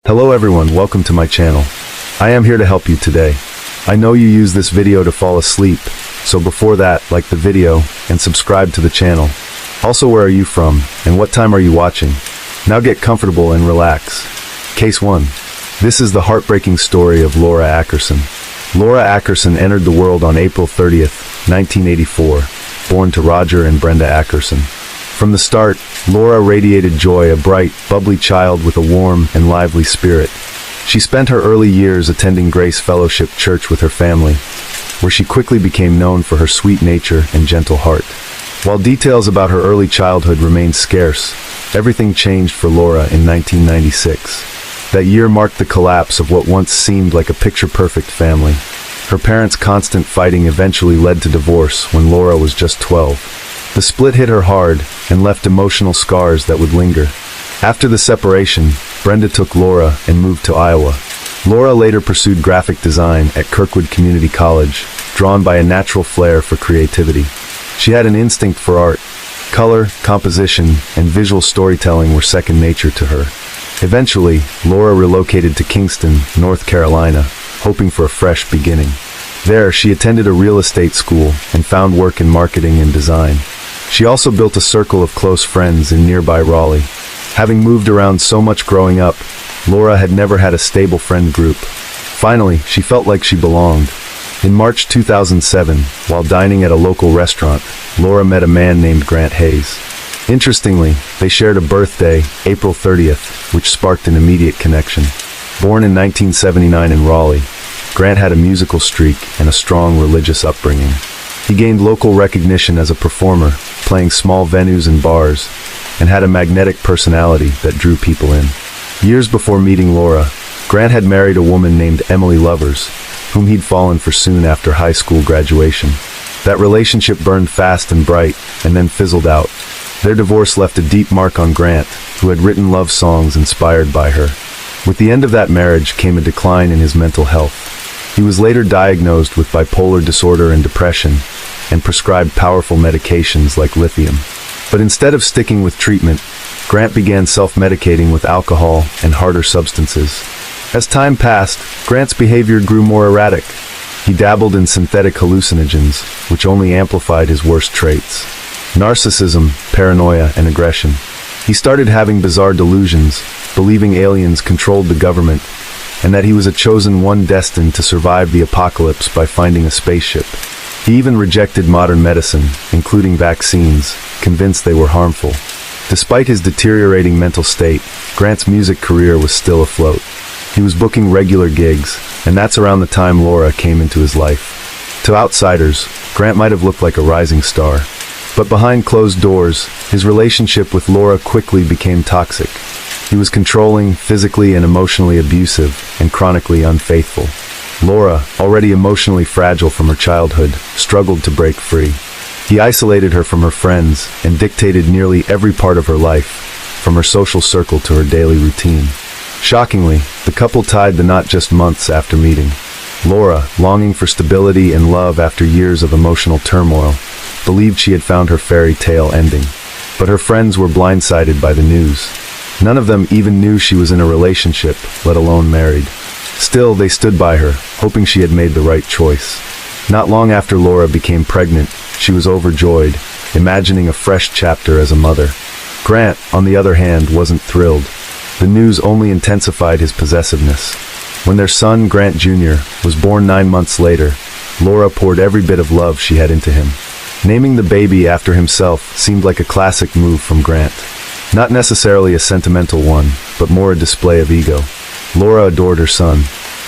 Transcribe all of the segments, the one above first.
Hello everyone, welcome to my channel. I am here to help you today. I know you use this video to fall asleep, so before that, like the video and subscribe to the channel. Also, where are you from and what time are you watching? Now get comfortable and relax. Case 1. This is the heartbreaking story of Laura Ackerson. Laura Ackerson entered the world on April 30th, 1984, born to Roger and Brenda Ackerson. From the start, Laura radiated joy, a bright, bubbly child with a warm and lively spirit. She spent her early years attending Grace Fellowship Church with her family, where she quickly became known for her sweet nature and gentle heart. While details about her early childhood remain scarce, everything changed for Laura in 1996. That year marked the collapse of what once seemed like a picture-perfect family. Her parents' constant fighting eventually led to divorce when Laura was just 12. The split hit her hard and left emotional scars that would linger. After the separation, Brenda took Laura and moved to Iowa. Laura later pursued graphic design at Kirkwood Community College, drawn by a natural flair for creativity. She had an instinct for art. Color, composition, and visual storytelling were second nature to her. Eventually, Laura relocated to Kingston, North Carolina, hoping for a fresh beginning. There, she attended a real estate school and found work in marketing and design. She also built a circle of close friends in nearby Raleigh. Having moved around so much growing up, Laura had never had a stable friend group. Finally, she felt like she belonged. In March 2007, while dining at a local restaurant, Laura met a man named Grant Hayes. Interestingly, they shared a birthday, April 30th, which sparked an immediate connection. Born in 1979 in Raleigh, Grant had a musical streak and a strong religious upbringing. He gained local recognition as a performer, playing small venues and bars, and had a magnetic personality that drew people in. Years before meeting Laura, Grant had married a woman named Emily Lovers, whom he'd fallen for soon after high school graduation. That relationship burned fast and bright, and then fizzled out. Their divorce left a deep mark on Grant, who had written love songs inspired by her. With the end of that marriage came a decline in his mental health. He was later diagnosed with bipolar disorder and depression, and prescribed powerful medications like lithium. But instead of sticking with treatment, Grant began self-medicating with alcohol and harder substances. As time passed, Grant's behavior grew more erratic. He dabbled in synthetic hallucinogens, which only amplified his worst traits: narcissism, paranoia, and aggression. He started having bizarre delusions, believing aliens controlled the government, and that he was a chosen one destined to survive the apocalypse by finding a spaceship. He even rejected modern medicine, including vaccines, convinced they were harmful. Despite his deteriorating mental state, Grant's music career was still afloat. He was booking regular gigs, and that's around the time Laura came into his life. To outsiders, Grant might have looked like a rising star. But behind closed doors, his relationship with Laura quickly became toxic. He was controlling, physically and emotionally abusive, and chronically unfaithful. Laura, already emotionally fragile from her childhood, struggled to break free. He isolated her from her friends and dictated nearly every part of her life, from her social circle to her daily routine. Shockingly, the couple tied the knot just months after meeting. Laura, longing for stability and love after years of emotional turmoil, believed she had found her fairy tale ending. But her friends were blindsided by the news. None of them even knew she was in a relationship, let alone married. Still, they stood by her, hoping she had made the right choice. Not long after Laura became pregnant, she was overjoyed, imagining a fresh chapter as a mother. Grant, on the other hand, wasn't thrilled. The news only intensified his possessiveness. When their son, Grant Jr., was born 9 months later, Laura poured every bit of love she had into him. Naming the baby after himself seemed like a classic move from Grant. Not necessarily a sentimental one, but more a display of ego. Laura adored her son.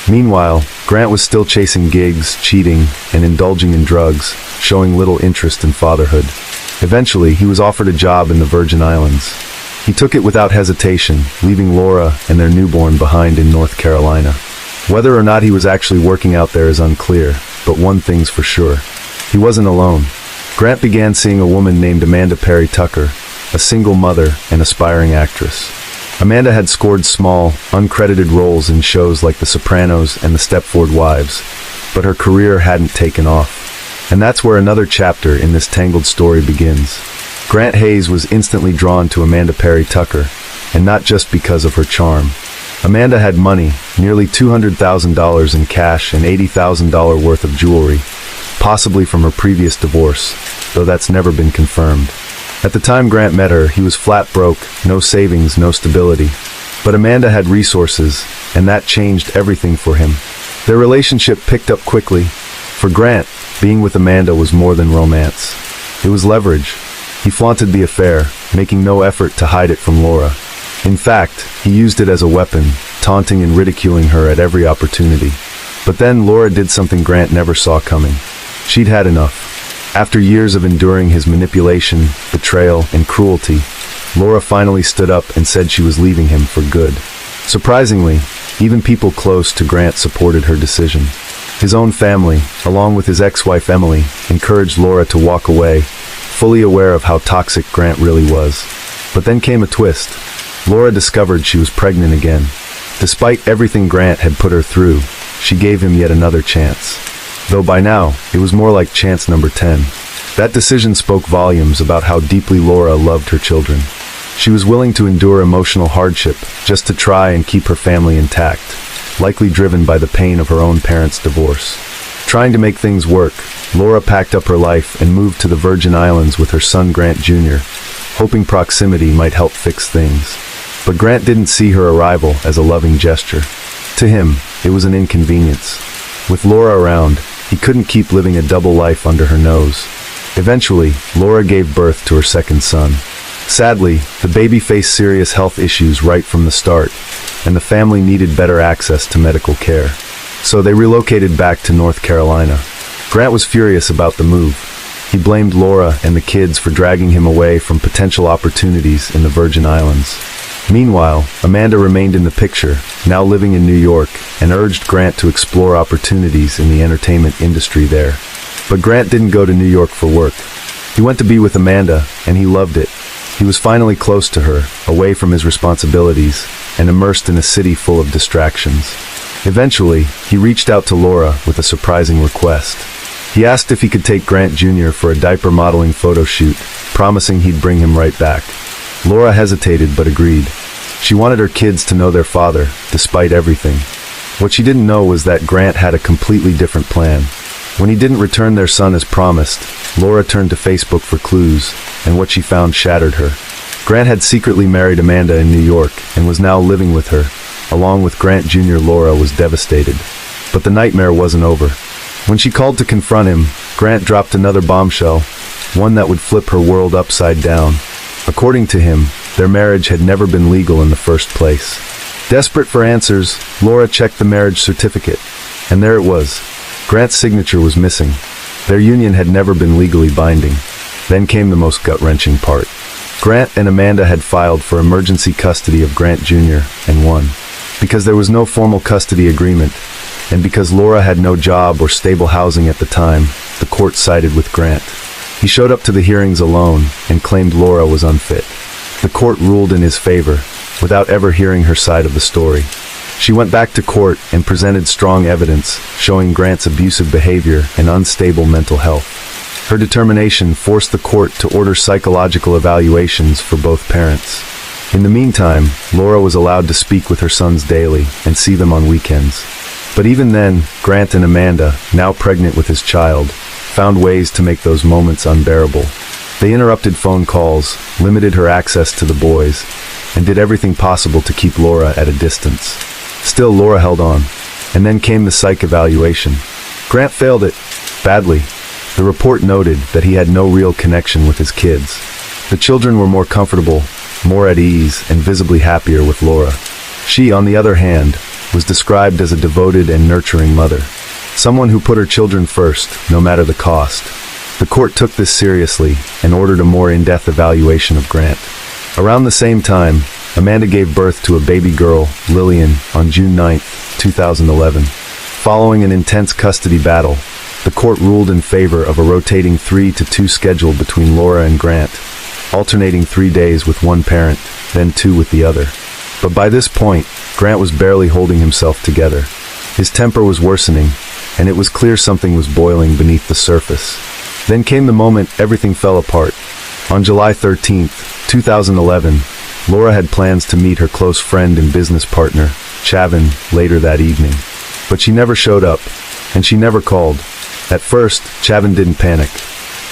Meanwhile, Grant was still chasing gigs, cheating, and indulging in drugs, showing little interest in fatherhood. Eventually, he was offered a job in the Virgin Islands. He took it without hesitation, leaving Laura and their newborn behind in North Carolina. Whether or not he was actually working out there is unclear, but one thing's for sure: he wasn't alone. Grant began seeing a woman named Amanda Perry Tucker, a single mother and aspiring actress. Amanda had scored small, uncredited roles in shows like The Sopranos and The Stepford Wives, but her career hadn't taken off. And that's where another chapter in this tangled story begins. Grant Hayes was instantly drawn to Amanda Perry Tucker, and not just because of her charm. Amanda had money, nearly $200,000 in cash and $80,000 worth of jewelry, possibly from her previous divorce, though that's never been confirmed. At the time Grant met her, he was flat broke, no savings, no stability. But Amanda had resources, and that changed everything for him. Their relationship picked up quickly. For Grant, being with Amanda was more than romance. It was leverage. He flaunted the affair, making no effort to hide it from Laura. In fact, he used it as a weapon, taunting and ridiculing her at every opportunity. But then Laura did something Grant never saw coming. She'd had enough. After years of enduring his manipulation, betrayal, and cruelty, Laura finally stood up and said she was leaving him for good. Surprisingly, even people close to Grant supported her decision. His own family, along with his ex-wife Emily, encouraged Laura to walk away, fully aware of how toxic Grant really was. But then came a twist. Laura discovered she was pregnant again. Despite everything Grant had put her through, she gave him yet another chance. Though by now, it was more like chance number 10. That decision spoke volumes about how deeply Laura loved her children. She was willing to endure emotional hardship just to try and keep her family intact, likely driven by the pain of her own parents' divorce. Trying to make things work, Laura packed up her life and moved to the Virgin Islands with her son Grant Jr., hoping proximity might help fix things. But Grant didn't see her arrival as a loving gesture. To him, it was an inconvenience. With Laura around, he couldn't keep living a double life under her nose. Eventually, Laura gave birth to her second son. Sadly, the baby faced serious health issues right from the start, and the family needed better access to medical care. So they relocated back to North Carolina. Grant was furious about the move. He blamed Laura and the kids for dragging him away from potential opportunities in the Virgin Islands. Meanwhile, Amanda remained in the picture, now living in New York, and urged Grant to explore opportunities in the entertainment industry there. But Grant didn't go to New York for work. He went to be with Amanda, and he loved it. He was finally close to her, away from his responsibilities, and immersed in a city full of distractions. Eventually, he reached out to Laura with a surprising request. He asked if he could take Grant Jr. for a diaper modeling photo shoot, promising he'd bring him right back. Laura hesitated but agreed. She wanted her kids to know their father, despite everything. What she didn't know was that Grant had a completely different plan. When he didn't return their son as promised, Laura turned to Facebook for clues, and what she found shattered her. Grant had secretly married Amanda in New York and was now living with her. Along with Grant Jr., Laura was devastated. But the nightmare wasn't over. When she called to confront him, Grant dropped another bombshell, one that would flip her world upside down. According to him, their marriage had never been legal in the first place. Desperate for answers, Laura checked the marriage certificate, and there it was. Grant's signature was missing. Their union had never been legally binding. Then came the most gut-wrenching part. Grant and Amanda had filed for emergency custody of Grant Jr. and won. Because there was no formal custody agreement, and because Laura had no job or stable housing at the time, the court sided with Grant. He showed up to the hearings alone and claimed Laura was unfit. The court ruled in his favor, without ever hearing her side of the story. She went back to court and presented strong evidence showing Grant's abusive behavior and unstable mental health. Her determination forced the court to order psychological evaluations for both parents. In the meantime, Laura was allowed to speak with her sons daily and see them on weekends. But even then, Grant and Amanda, now pregnant with his child, found ways to make those moments unbearable. They interrupted phone calls, limited her access to the boys, and did everything possible to keep Laura at a distance. Still, Laura held on. And then came the psych evaluation. Grant failed it, badly. The report noted that he had no real connection with his kids. The children were more comfortable, more at ease, and visibly happier with Laura. She, on the other hand, was described as a devoted and nurturing mother. Someone who put her children first, no matter the cost. The court took this seriously and ordered a more in-depth evaluation of Grant. Around the same time, Amanda gave birth to a baby girl, Lillian, on June 9, 2011. Following an intense custody battle, the court ruled in favor of a rotating 3-2 schedule between Laura and Grant, alternating 3 days with one parent, then 2 with the other. But by this point, Grant was barely holding himself together. His temper was worsening, and it was clear something was boiling beneath the surface. Then came the moment everything fell apart. On July 13, 2011, Laura had plans to meet her close friend and business partner, Chavin, later that evening. But she never showed up, and she never called. At first, Chavin didn't panic.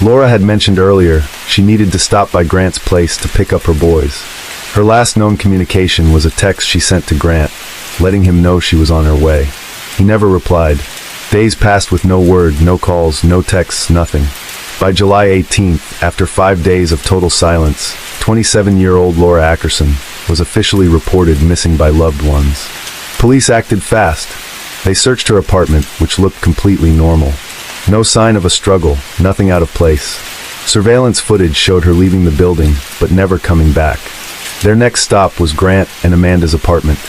Laura had mentioned earlier she needed to stop by Grant's place to pick up her boys. Her last known communication was a text she sent to Grant, letting him know she was on her way. He never replied. Days passed with no word, no calls, no texts, nothing. By July 18th, after 5 days of total silence, 27-year-old Laura Ackerson was officially reported missing by loved ones. Police acted fast. They searched her apartment, which looked completely normal. No sign of a struggle, nothing out of place. Surveillance footage showed her leaving the building, but never coming back. Their next stop was Grant and Amanda's apartment.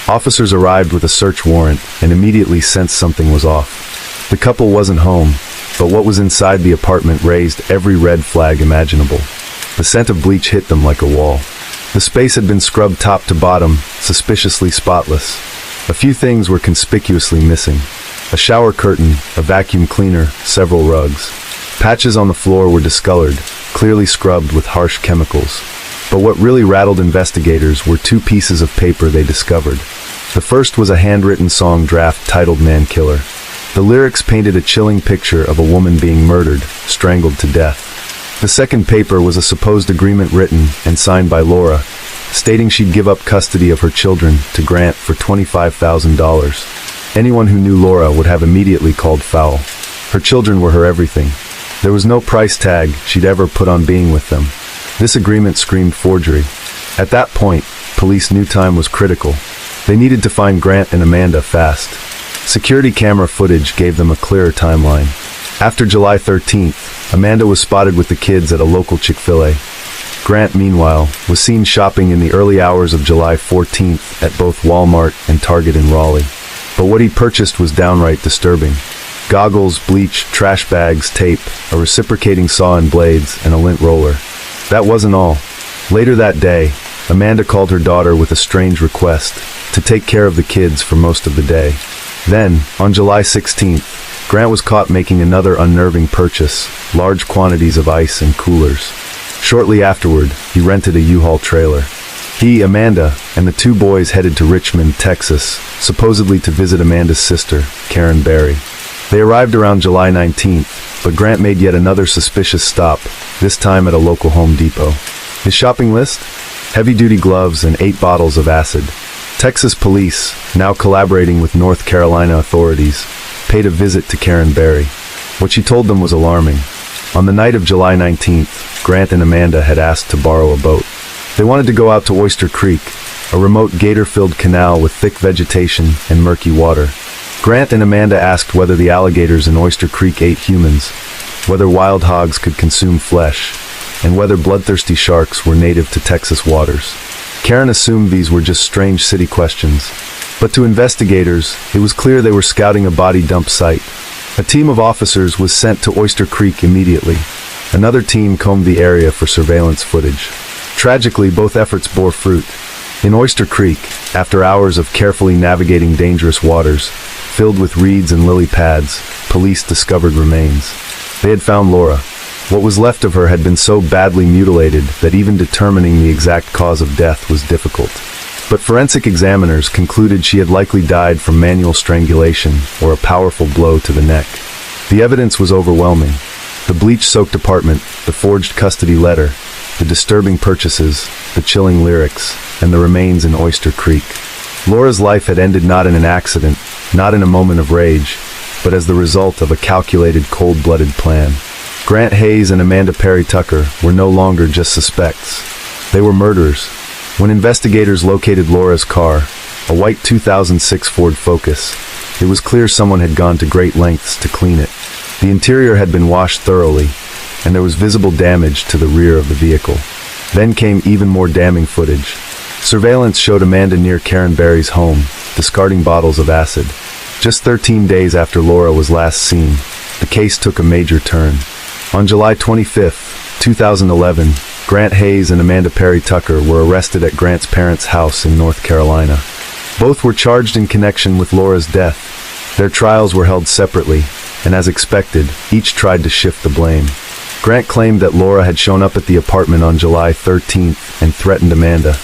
Officers arrived with a search warrant and immediately sensed something was off. The couple wasn't home, but what was inside the apartment raised every red flag imaginable. The scent of bleach hit them like a wall. The space had been scrubbed top to bottom, suspiciously spotless. A few things were conspicuously missing. A shower curtain, a vacuum cleaner, several rugs. Patches on the floor were discolored, clearly scrubbed with harsh chemicals. But what really rattled investigators were 2 pieces of paper they discovered. The first was a handwritten song draft titled Man Killer. The lyrics painted a chilling picture of a woman being murdered, strangled to death. The second paper was a supposed agreement written and signed by Laura, stating she'd give up custody of her children to Grant for $25,000. Anyone who knew Laura would have immediately called foul. Her children were her everything. There was no price tag she'd ever put on being with them. This agreement screamed forgery. At that point, police knew time was critical. They needed to find Grant and Amanda fast. Security camera footage gave them a clearer timeline. After July 13th, Amanda was spotted with the kids at a local Chick-fil-A. Grant, meanwhile, was seen shopping in the early hours of July 14th at both Walmart and Target in Raleigh. But what he purchased was downright disturbing. Goggles, bleach, trash bags, tape, a reciprocating saw and blades, and a lint roller. That wasn't all. Later that day, Amanda called her daughter with a strange request to take care of the kids for most of the day. Then, on July 16th, Grant was caught making another unnerving purchase, large quantities of ice and coolers. Shortly afterward, he rented a U-Haul trailer. He, Amanda, and the 2 boys headed to Richmond, Texas, supposedly to visit Amanda's sister, Karen Barry. They arrived around July 19th, but Grant made yet another suspicious stop, this time at a local Home Depot. His shopping list? Heavy-duty gloves and 8 bottles of acid. Texas police, now collaborating with North Carolina authorities, paid a visit to Karen Barry. What she told them was alarming. On the night of July 19th, Grant and Amanda had asked to borrow a boat. They wanted to go out to Oyster Creek, a remote gator-filled canal with thick vegetation and murky water. Grant and Amanda asked whether the alligators in Oyster Creek ate humans, whether wild hogs could consume flesh, and whether bloodthirsty sharks were native to Texas waters. Karen assumed these were just strange city questions. But to investigators, it was clear they were scouting a body dump site. A team of officers was sent to Oyster Creek immediately. Another team combed the area for surveillance footage. Tragically, both efforts bore fruit. In Oyster Creek, after hours of carefully navigating dangerous waters, filled with reeds and lily pads, police discovered remains. They had found Laura. What was left of her had been so badly mutilated that even determining the exact cause of death was difficult. But forensic examiners concluded she had likely died from manual strangulation or a powerful blow to the neck. The evidence was overwhelming. The bleach-soaked apartment, the forged custody letter, the disturbing purchases, the chilling lyrics, and the remains in Oyster Creek. Laura's life had ended not in an accident, not in a moment of rage, but as the result of a calculated, cold-blooded plan. Grant Hayes and Amanda Perry Tucker were no longer just suspects. They were murderers. When investigators located Laura's car, a white 2006 Ford Focus, it was clear someone had gone to great lengths to clean it. The interior had been washed thoroughly, and there was visible damage to the rear of the vehicle. Then came even more damning footage. Surveillance showed Amanda near Karen Barry's home, discarding bottles of acid. Just 13 days after Laura was last seen, the case took a major turn. On July 25, 2011, Grant Hayes and Amanda Perry Tucker were arrested at Grant's parents' house in North Carolina. Both were charged in connection with Laura's death. Their trials were held separately, and as expected, each tried to shift the blame. Grant claimed that Laura had shown up at the apartment on July 13th and threatened Amanda.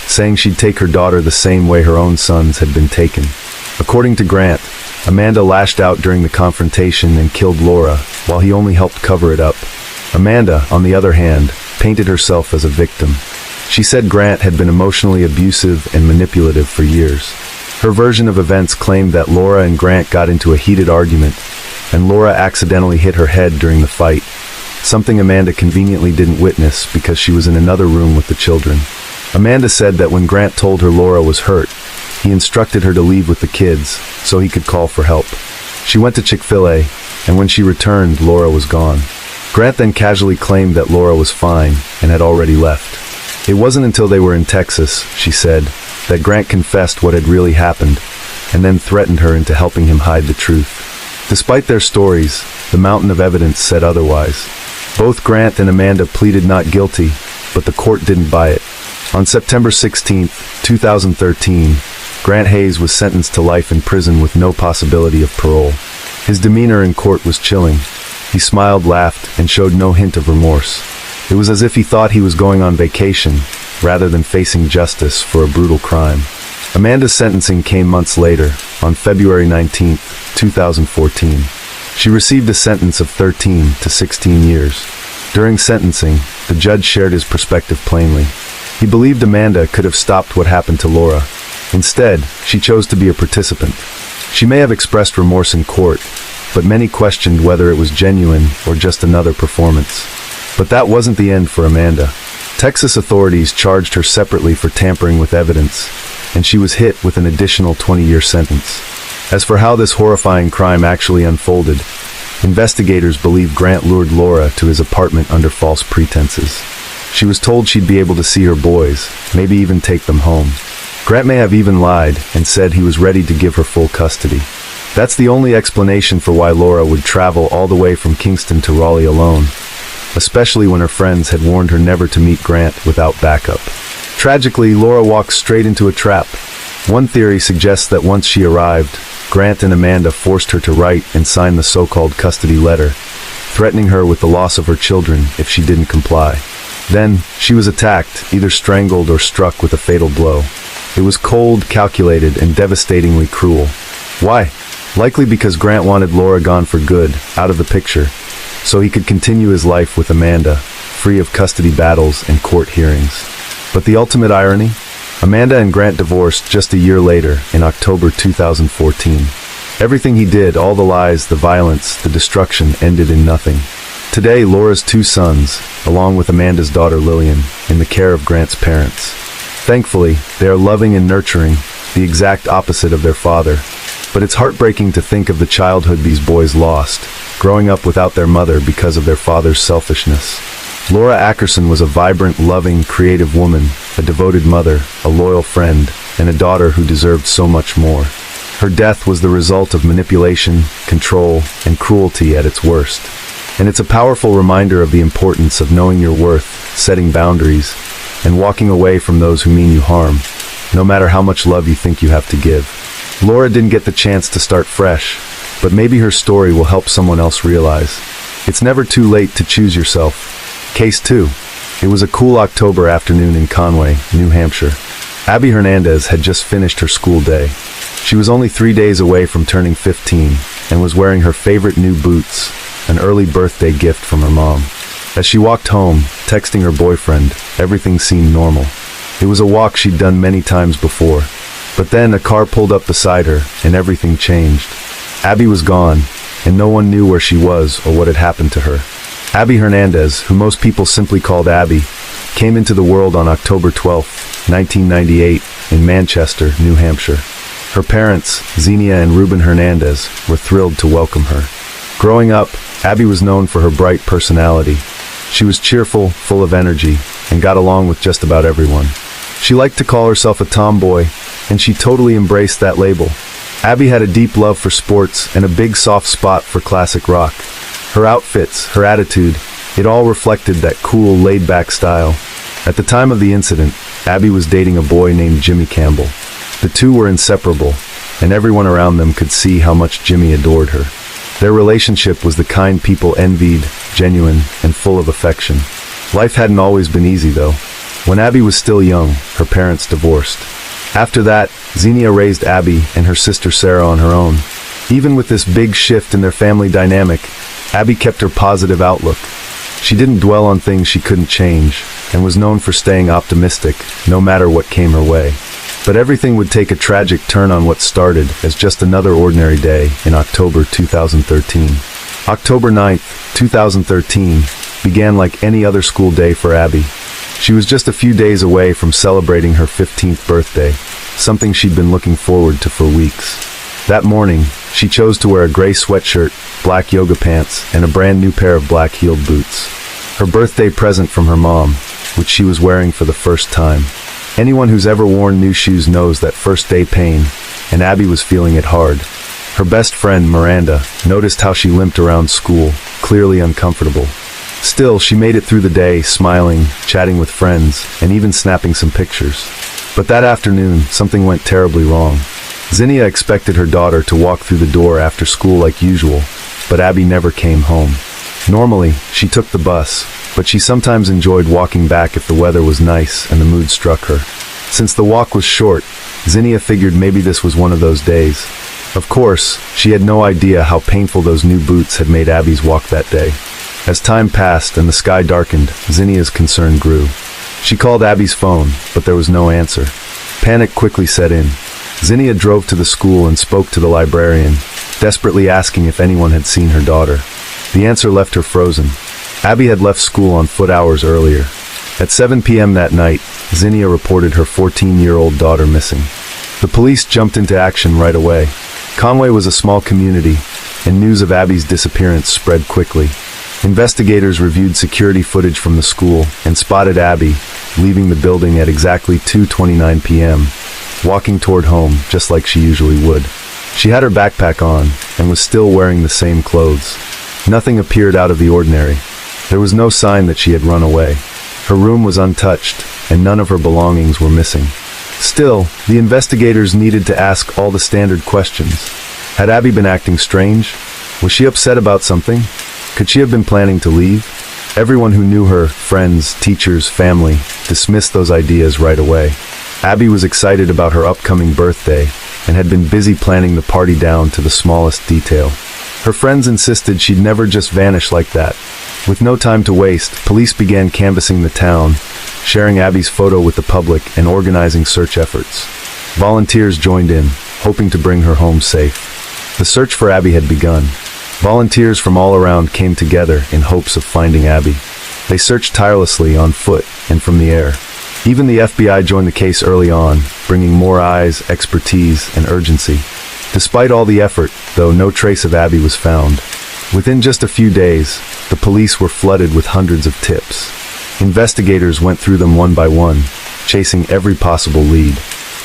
saying she'd take her daughter the same way her own sons had been taken. According to Grant, Amanda lashed out during the confrontation and killed Laura, while he only helped cover it up. Amanda, on the other hand, painted herself as a victim. She said Grant had been emotionally abusive and manipulative for years. Her version of events claimed that Laura and Grant got into a heated argument, and Laura accidentally hit her head during the fight, something Amanda conveniently didn't witness because she was in another room with the children. Amanda said that when Grant told her Laura was hurt, he instructed her to leave with the kids so he could call for help. She went to Chick-fil-A, and when she returned, Laura was gone. Grant then casually claimed that Laura was fine and had already left. It wasn't until they were in Texas, she said, that Grant confessed what had really happened, and then threatened her into helping him hide the truth. Despite their stories, the mountain of evidence said otherwise. Both Grant and Amanda pleaded not guilty, but the court didn't buy it. On September 16, 2013, Grant Hayes was sentenced to life in prison with no possibility of parole. His demeanor in court was chilling. He smiled, laughed, and showed no hint of remorse. It was as if he thought he was going on vacation, rather than facing justice for a brutal crime. Amanda's sentencing came months later, on February 19, 2014. She received a sentence of 13 to 16 years. During sentencing, the judge shared his perspective plainly. He believed Amanda could have stopped what happened to Laura. Instead, she chose to be a participant. She may have expressed remorse in court, but many questioned whether it was genuine or just another performance. But that wasn't the end for Amanda. Texas authorities charged her separately for tampering with evidence, and she was hit with an additional 20-year sentence. As for how this horrifying crime actually unfolded, investigators believe Grant lured Laura to his apartment under false pretenses. She was told she'd be able to see her boys, maybe even take them home. Grant may have even lied and said he was ready to give her full custody. That's the only explanation for why Laura would travel all the way from Kingston to Raleigh alone, especially when her friends had warned her never to meet Grant without backup. Tragically, Laura walks straight into a trap. One theory suggests that once she arrived, Grant and Amanda forced her to write and sign the so-called custody letter, threatening her with the loss of her children if she didn't comply. Then, she was attacked, either strangled or struck with a fatal blow. It was cold, calculated, and devastatingly cruel. Why? Likely because Grant wanted Laura gone for good, out of the picture, so he could continue his life with Amanda, free of custody battles and court hearings. But the ultimate irony? Amanda and Grant divorced just a year later, in October 2014. Everything he did, all the lies, the violence, the destruction, ended in nothing. Today, Laura's two sons, along with Amanda's daughter Lillian, in the care of Grant's parents. Thankfully, they are loving and nurturing, the exact opposite of their father. But it's heartbreaking to think of the childhood these boys lost, growing up without their mother because of their father's selfishness. Laura Ackerson was a vibrant, loving, creative woman, a devoted mother, a loyal friend, and a daughter who deserved so much more. Her death was the result of manipulation, control, and cruelty at its worst. And it's a powerful reminder of the importance of knowing your worth, setting boundaries, and walking away from those who mean you harm, no matter how much love you think you have to give. Laura didn't get the chance to start fresh, but maybe her story will help someone else realize it's never too late to choose yourself. Case 2. It was a cool October afternoon in Conway, New Hampshire. Abby Hernandez had just finished her school day. She was only 3 days away from turning 15 and was wearing her favorite new boots, an early birthday gift from her mom. As she walked home, texting her boyfriend, everything seemed normal. It was a walk she'd done many times before. But then a car pulled up beside her, and everything changed. Abby was gone, and no one knew where she was or what had happened to her. Abby Hernandez, who most people simply called Abby, came into the world on October 12, 1998, in Manchester, New Hampshire. Her parents, Xenia and Ruben Hernandez, were thrilled to welcome her. Growing up, Abby was known for her bright personality. She was cheerful, full of energy, and got along with just about everyone. She liked to call herself a tomboy, and she totally embraced that label. Abby had a deep love for sports and a big soft spot for classic rock. Her outfits, her attitude, it all reflected that cool, laid-back style. At the time of the incident, Abby was dating a boy named Jimmy Campbell. The two were inseparable, and everyone around them could see how much Jimmy adored her. Their relationship was the kind people envied, genuine, and full of affection. Life hadn't always been easy, though. When Abby was still young, her parents divorced. After that, Xenia raised Abby and her sister Sarah on her own. Even with this big shift in their family dynamic, Abby kept her positive outlook. She didn't dwell on things she couldn't change, and was known for staying optimistic, no matter what came her way. But everything would take a tragic turn on what started as just another ordinary day in October 2013. October 9th, 2013, began like any other school day for Abby. She was just a few days away from celebrating her 15th birthday, something she'd been looking forward to for weeks. That morning, she chose to wear a gray sweatshirt, black yoga pants, and a brand new pair of black-heeled boots. Her birthday present from her mom, which she was wearing for the first time. Anyone who's ever worn new shoes knows that first day pain, and Abby was feeling it hard. Her best friend, Miranda, noticed how she limped around school, clearly uncomfortable. Still, she made it through the day, smiling, chatting with friends, and even snapping some pictures. But that afternoon, something went terribly wrong. Xenia expected her daughter to walk through the door after school like usual, but Abby never came home. Normally, she took the bus, but she sometimes enjoyed walking back if the weather was nice and the mood struck her. Since the walk was short, Xenia figured maybe this was one of those days. Of course, she had no idea how painful those new boots had made Abby's walk that day. As time passed and the sky darkened, Xenia's concern grew. She called Abby's phone, but there was no answer. Panic quickly set in. Xenia drove to the school and spoke to the librarian, desperately asking if anyone had seen her daughter. The answer left her frozen. Abby had left school on foot hours earlier. At 7 p.m. that night, Xenia reported her 14-year-old daughter missing. The police jumped into action right away. Conway was a small community, and news of Abby's disappearance spread quickly. Investigators reviewed security footage from the school and spotted Abby leaving the building at exactly 2:29 p.m., walking toward home just like she usually would. She had her backpack on and was still wearing the same clothes. Nothing appeared out of the ordinary. There was no sign that she had run away. Her room was untouched, and none of her belongings were missing. Still, the investigators needed to ask all the standard questions. Had Abby been acting strange? Was she upset about something? Could she have been planning to leave? Everyone who knew her, friends, teachers, family, dismissed those ideas right away. Abby was excited about her upcoming birthday and had been busy planning the party down to the smallest detail. Her friends insisted she'd never just vanish like that. With no time to waste, police began canvassing the town, sharing Abby's photo with the public and organizing search efforts. Volunteers joined in, hoping to bring her home safe. The search for Abby had begun. Volunteers from all around came together in hopes of finding Abby. They searched tirelessly on foot and from the air. Even the FBI joined the case early on, bringing more eyes, expertise, and urgency. Despite all the effort, though, no trace of Abby was found. Within just a few days, the police were flooded with hundreds of tips. Investigators went through them one by one, chasing every possible lead.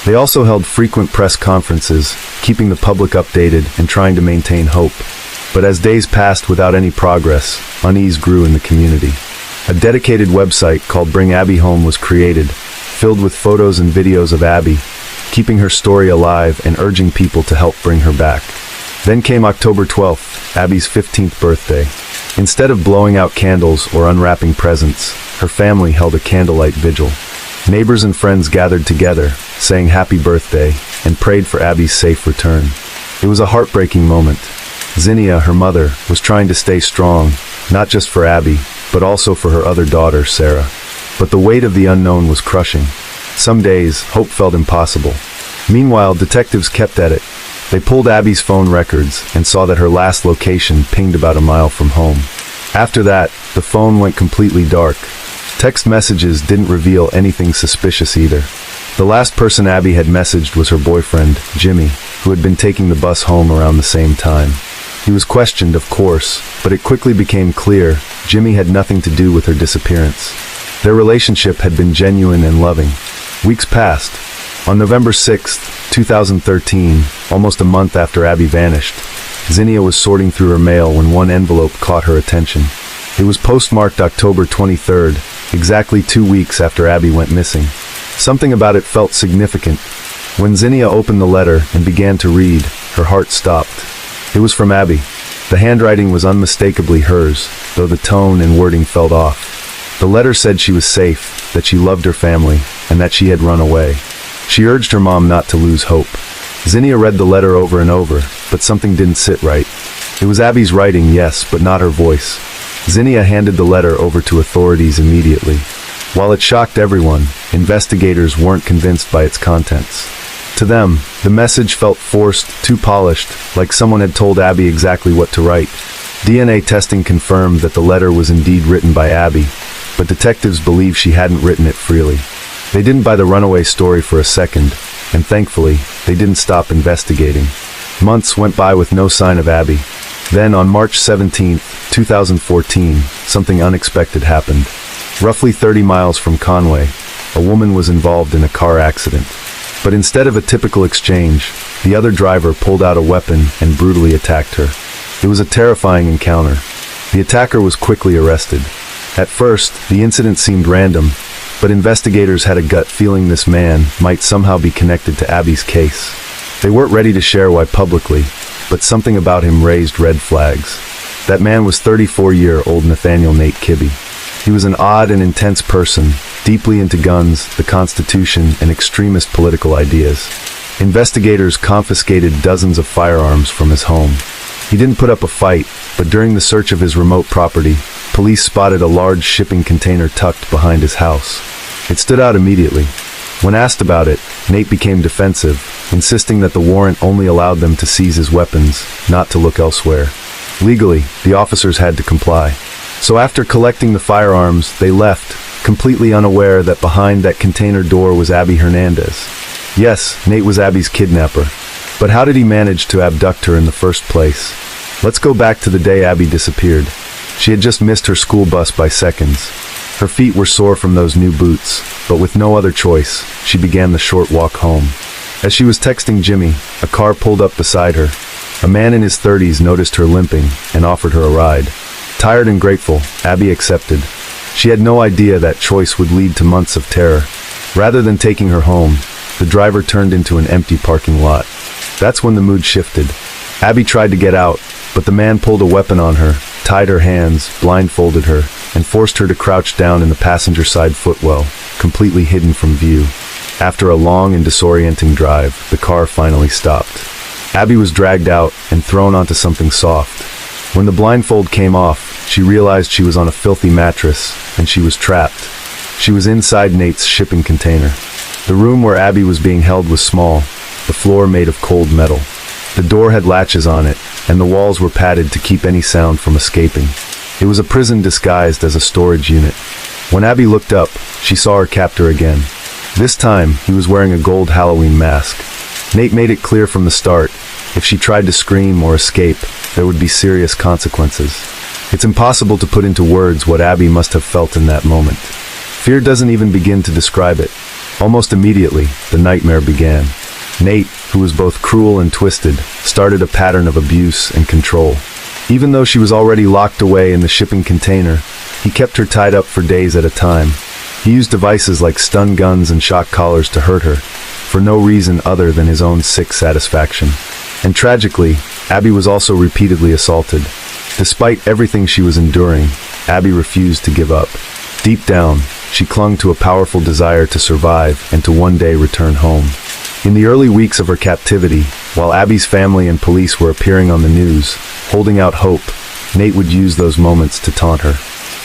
They also held frequent press conferences, keeping the public updated and trying to maintain hope. But as days passed without any progress, unease grew in the community. A dedicated website called Bring Abby Home was created, filled with photos and videos of Abby, keeping her story alive and urging people to help bring her back. Then came October 12th, Abby's 15th birthday. Instead of blowing out candles or unwrapping presents, her family held a candlelight vigil. Neighbors and friends gathered together, sang happy birthday, and prayed for Abby's safe return. It was a heartbreaking moment. Xenia, her mother, was trying to stay strong, not just for Abby, but also for her other daughter, Sarah. But the weight of the unknown was crushing. Some days, hope felt impossible. Meanwhile, detectives kept at it. They pulled Abby's phone records and saw that her last location pinged about a mile from home. After that, the phone went completely dark. Text messages didn't reveal anything suspicious either. The last person Abby had messaged was her boyfriend, Jimmy, who had been taking the bus home around the same time. He was questioned, of course, but it quickly became clear Jimmy had nothing to do with her disappearance. Their relationship had been genuine and loving. Weeks passed. On November 6, 2013, almost a month after Abby vanished, Xenia was sorting through her mail when one envelope caught her attention. It was postmarked October 23rd, exactly 2 weeks after Abby went missing. Something about it felt significant. When Xenia opened the letter and began to read, her heart stopped. It was from Abby. The handwriting was unmistakably hers, though the tone and wording felt off. The letter said she was safe, that she loved her family, and that she had run away. She urged her mom not to lose hope. Zinnia read the letter over and over, but something didn't sit right. It was Abby's writing, yes, but not her voice. Zinnia handed the letter over to authorities immediately. While it shocked everyone, investigators weren't convinced by its contents. To them, the message felt forced, too polished, like someone had told Abby exactly what to write. DNA testing confirmed that the letter was indeed written by Abby, but detectives believe she hadn't written it freely. They didn't buy the runaway story for a second, and thankfully, they didn't stop investigating. Months went by with no sign of Abby. Then, on March 17, 2014, something unexpected happened. Roughly 30 miles from Conway, a woman was involved in a car accident. But instead of a typical exchange, the other driver pulled out a weapon and brutally attacked her. It was a terrifying encounter. The attacker was quickly arrested. At first, the incident seemed random, but investigators had a gut feeling this man might somehow be connected to Abby's case. They weren't ready to share why publicly, but something about him raised red flags. That man was 34-year-old Nathaniel Nate Kibbe. He was an odd and intense person, deeply into guns, the Constitution, and extremist political ideas. Investigators confiscated dozens of firearms from his home. He didn't put up a fight, but during the search of his remote property, police spotted a large shipping container tucked behind his house. It stood out immediately. When asked about it, Nate became defensive, insisting that the warrant only allowed them to seize his weapons, not to look elsewhere. Legally, the officers had to comply. So after collecting the firearms, they left, completely unaware that behind that container door was Abby Hernandez. Yes, Nate was Abby's kidnapper. But how did he manage to abduct her in the first place? Let's go back to the day Abby disappeared. She had just missed her school bus by seconds. Her feet were sore from those new boots, but with no other choice, she began the short walk home. As she was texting Jimmy, a car pulled up beside her. A man in his 30s noticed her limping and offered her a ride. Tired and grateful, Abby accepted. She had no idea that choice would lead to months of terror. Rather than taking her home, the driver turned into an empty parking lot. That's when the mood shifted. Abby tried to get out, but the man pulled a weapon on her, tied her hands, blindfolded her, and forced her to crouch down in the passenger side footwell, completely hidden from view. After a long and disorienting drive, the car finally stopped. Abby was dragged out and thrown onto something soft. When the blindfold came off, she realized she was on a filthy mattress, and she was trapped. She was inside Nate's shipping container. The room where Abby was being held was small, the floor made of cold metal. The door had latches on it, and the walls were padded to keep any sound from escaping. It was a prison disguised as a storage unit. When Abby looked up, she saw her captor again. This time, he was wearing a gold Halloween mask. Nate made it clear from the start, if she tried to scream or escape, there would be serious consequences. It's impossible to put into words what Abby must have felt in that moment. Fear doesn't even begin to describe it. Almost immediately, the nightmare began. Nate, who was both cruel and twisted, started a pattern of abuse and control. Even though she was already locked away in the shipping container, he kept her tied up for days at a time. He used devices like stun guns and shock collars to hurt her, for no reason other than his own sick satisfaction. And tragically, Abby was also repeatedly assaulted. Despite everything she was enduring, Abby refused to give up. Deep down, she clung to a powerful desire to survive and to one day return home. In the early weeks of her captivity, while Abby's family and police were appearing on the news, holding out hope, Nate would use those moments to taunt her.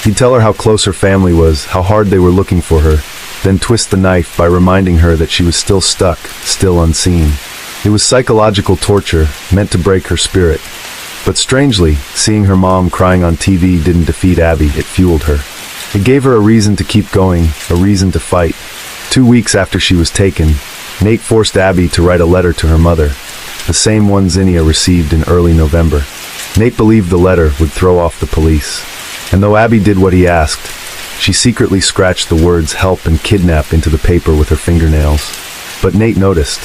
He'd tell her how close her family was, how hard they were looking for her, then twist the knife by reminding her that she was still stuck, still unseen. It was psychological torture, meant to break her spirit. But strangely, seeing her mom crying on TV didn't defeat Abby, it fueled her. It gave her a reason to keep going, a reason to fight. 2 weeks after she was taken, Nate forced Abby to write a letter to her mother, the same one Zinnia received in early November. Nate believed the letter would throw off the police. And though Abby did what he asked, she secretly scratched the words help and kidnap into the paper with her fingernails. But Nate noticed.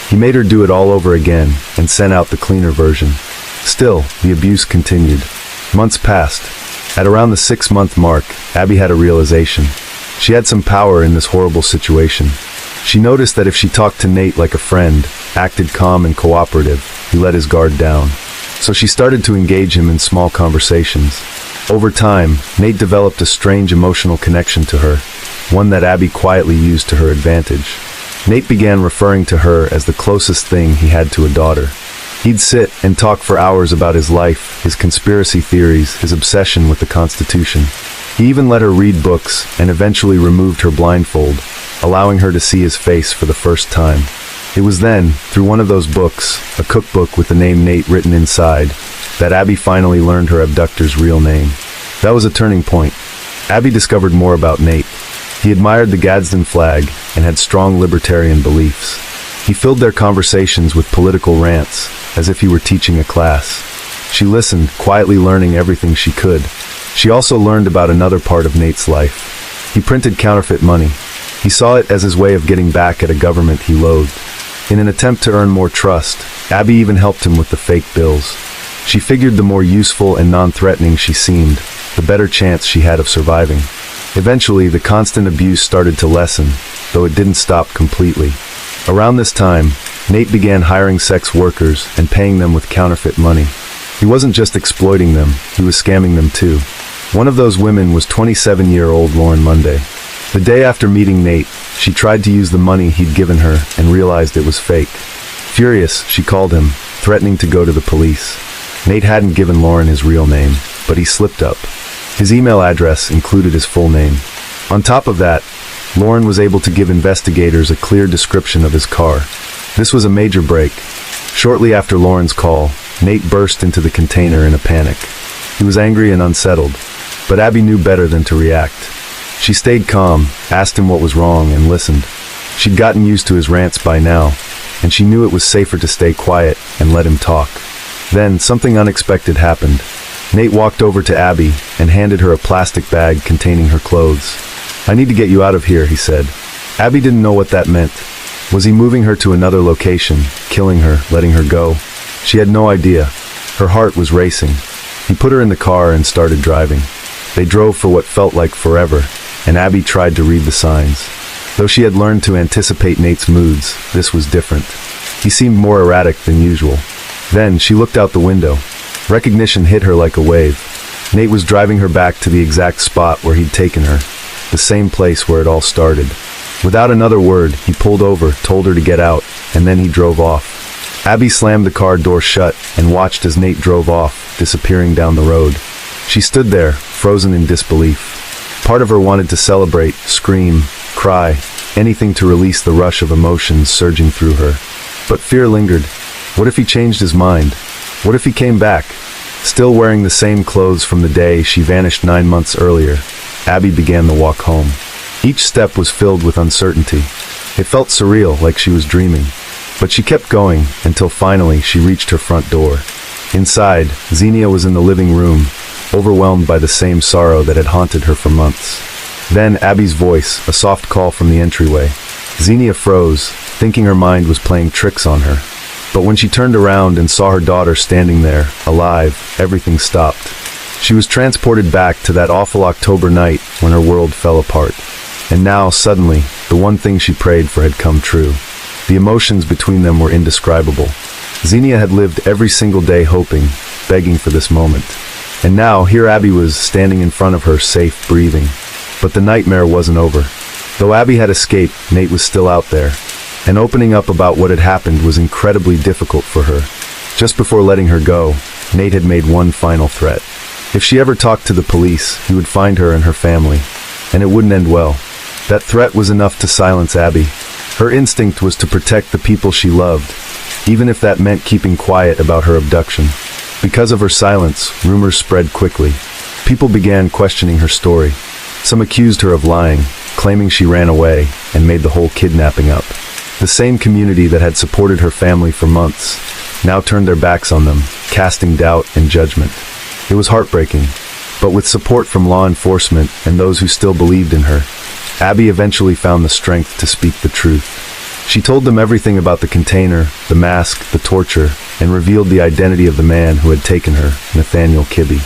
He made her do it all over again and sent out the cleaner version. Still, the abuse continued. Months passed. At around the 6-month mark, Abby had a realization. She had some power in this horrible situation. She noticed that if she talked to Nate like a friend, acted calm and cooperative, he let his guard down. So she started to engage him in small conversations. Over time, Nate developed a strange emotional connection to her, one that Abby quietly used to her advantage. Nate began referring to her as the closest thing he had to a daughter. He'd sit and talk for hours about his life, his conspiracy theories, his obsession with the Constitution. He even let her read books and eventually removed her blindfold, allowing her to see his face for the first time. It was then, through one of those books, a cookbook with the name Nate written inside, that Abby finally learned her abductor's real name. That was a turning point. Abby discovered more about Nate. He admired the Gadsden flag and had strong libertarian beliefs. He filled their conversations with political rants, as if he were teaching a class. She listened, quietly learning everything she could. She also learned about another part of Nate's life. He printed counterfeit money. He saw it as his way of getting back at a government he loathed. In an attempt to earn more trust, Abby even helped him with the fake bills. She figured the more useful and non-threatening she seemed, the better chance she had of surviving. Eventually, the constant abuse started to lessen, though it didn't stop completely. Around this time, Nate began hiring sex workers and paying them with counterfeit money. He wasn't just exploiting them, he was scamming them too. One of those women was 27-year-old Lauren Monday. The day after meeting Nate, she tried to use the money he'd given her and realized it was fake. Furious, she called him, threatening to go to the police. Nate hadn't given Lauren his real name, but he slipped up. His email address included his full name. On top of that, Lauren was able to give investigators a clear description of his car. This was a major break. Shortly after Lauren's call, Nate burst into the container in a panic. He was angry and unsettled, but Abby knew better than to react. She stayed calm, asked him what was wrong, and listened. She'd gotten used to his rants by now, and she knew it was safer to stay quiet and let him talk. Then, something unexpected happened. Nate walked over to Abby and handed her a plastic bag containing her clothes. "I need to get you out of here," he said. Abby didn't know what that meant. Was he moving her to another location, killing her, letting her go? She had no idea. Her heart was racing. He put her in the car and started driving. They drove for what felt like forever, and Abby tried to read the signs. Though she had learned to anticipate Nate's moods, this was different. He seemed more erratic than usual. Then, she looked out the window. Recognition hit her like a wave. Nate was driving her back to the exact spot where he'd taken her, the same place where it all started. Without another word, he pulled over, told her to get out, and then he drove off. Abby slammed the car door shut and watched as Nate drove off, disappearing down the road. She stood there, frozen in disbelief. Part of her wanted to celebrate, scream, cry, anything to release the rush of emotions surging through her. But fear lingered. What if he changed his mind? What if he came back? Still wearing the same clothes from the day she vanished 9 months earlier, Abby began the walk home. Each step was filled with uncertainty. It felt surreal, like she was dreaming. But she kept going until finally she reached her front door. Inside, Xenia was in the living room, overwhelmed by the same sorrow that had haunted her for months. Then Abby's voice, a soft call from the entryway. Xenia froze, thinking her mind was playing tricks on her. But when she turned around and saw her daughter standing there, alive, everything stopped. She was transported back to that awful October night when her world fell apart. And now, suddenly, the one thing she prayed for had come true. The emotions between them were indescribable. Xenia had lived every single day hoping, begging for this moment. And now, here Abby was standing in front of her, safe, breathing. But the nightmare wasn't over. Though Abby had escaped, Nate was still out there. And opening up about what had happened was incredibly difficult for her. Just before letting her go, Nate had made one final threat. If she ever talked to the police, he would find her and her family. And it wouldn't end well. That threat was enough to silence Abby. Her instinct was to protect the people she loved, even if that meant keeping quiet about her abduction. Because of her silence, rumors spread quickly. People began questioning her story. Some accused her of lying, claiming she ran away and made the whole kidnapping up. The same community that had supported her family for months now turned their backs on them, casting doubt and judgment. It was heartbreaking, but with support from law enforcement and those who still believed in her, Abby eventually found the strength to speak the truth. She told them everything about the container, the mask, the torture, and revealed the identity of the man who had taken her, Nathaniel Kibbe.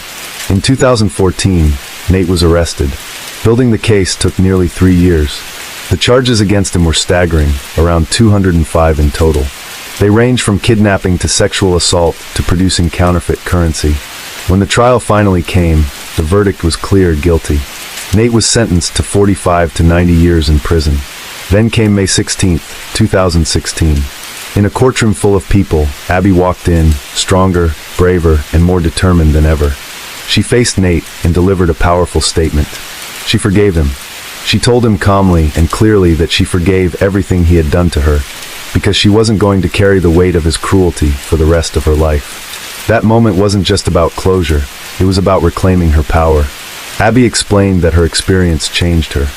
In 2014, Nate was arrested. Building the case took nearly 3 years. The charges against him were staggering, around 205 in total. They ranged from kidnapping to sexual assault to producing counterfeit currency. When the trial finally came, the verdict was clear: guilty. Nate was sentenced to 45 to 90 years in prison. Then came May 16, 2016. In a courtroom full of people, Abby walked in, stronger, braver, and more determined than ever. She faced Nate and delivered a powerful statement. She forgave him. She told him calmly and clearly that she forgave everything he had done to her, because she wasn't going to carry the weight of his cruelty for the rest of her life. That moment wasn't just about closure, it was about reclaiming her power. Abby explained that her experience changed her.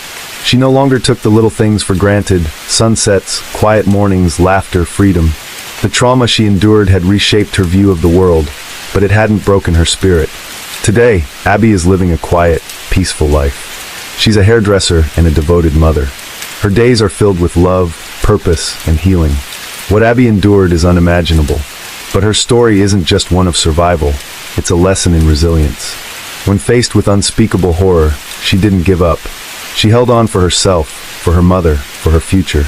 She no longer took the little things for granted: sunsets, quiet mornings, laughter, freedom. The trauma she endured had reshaped her view of the world, but it hadn't broken her spirit. Today, Abby is living a quiet, peaceful life. She's a hairdresser and a devoted mother. Her days are filled with love, purpose, and healing. What Abby endured is unimaginable, but her story isn't just one of survival, it's a lesson in resilience. When faced with unspeakable horror, she didn't give up. She held on for herself, for her mother, for her future.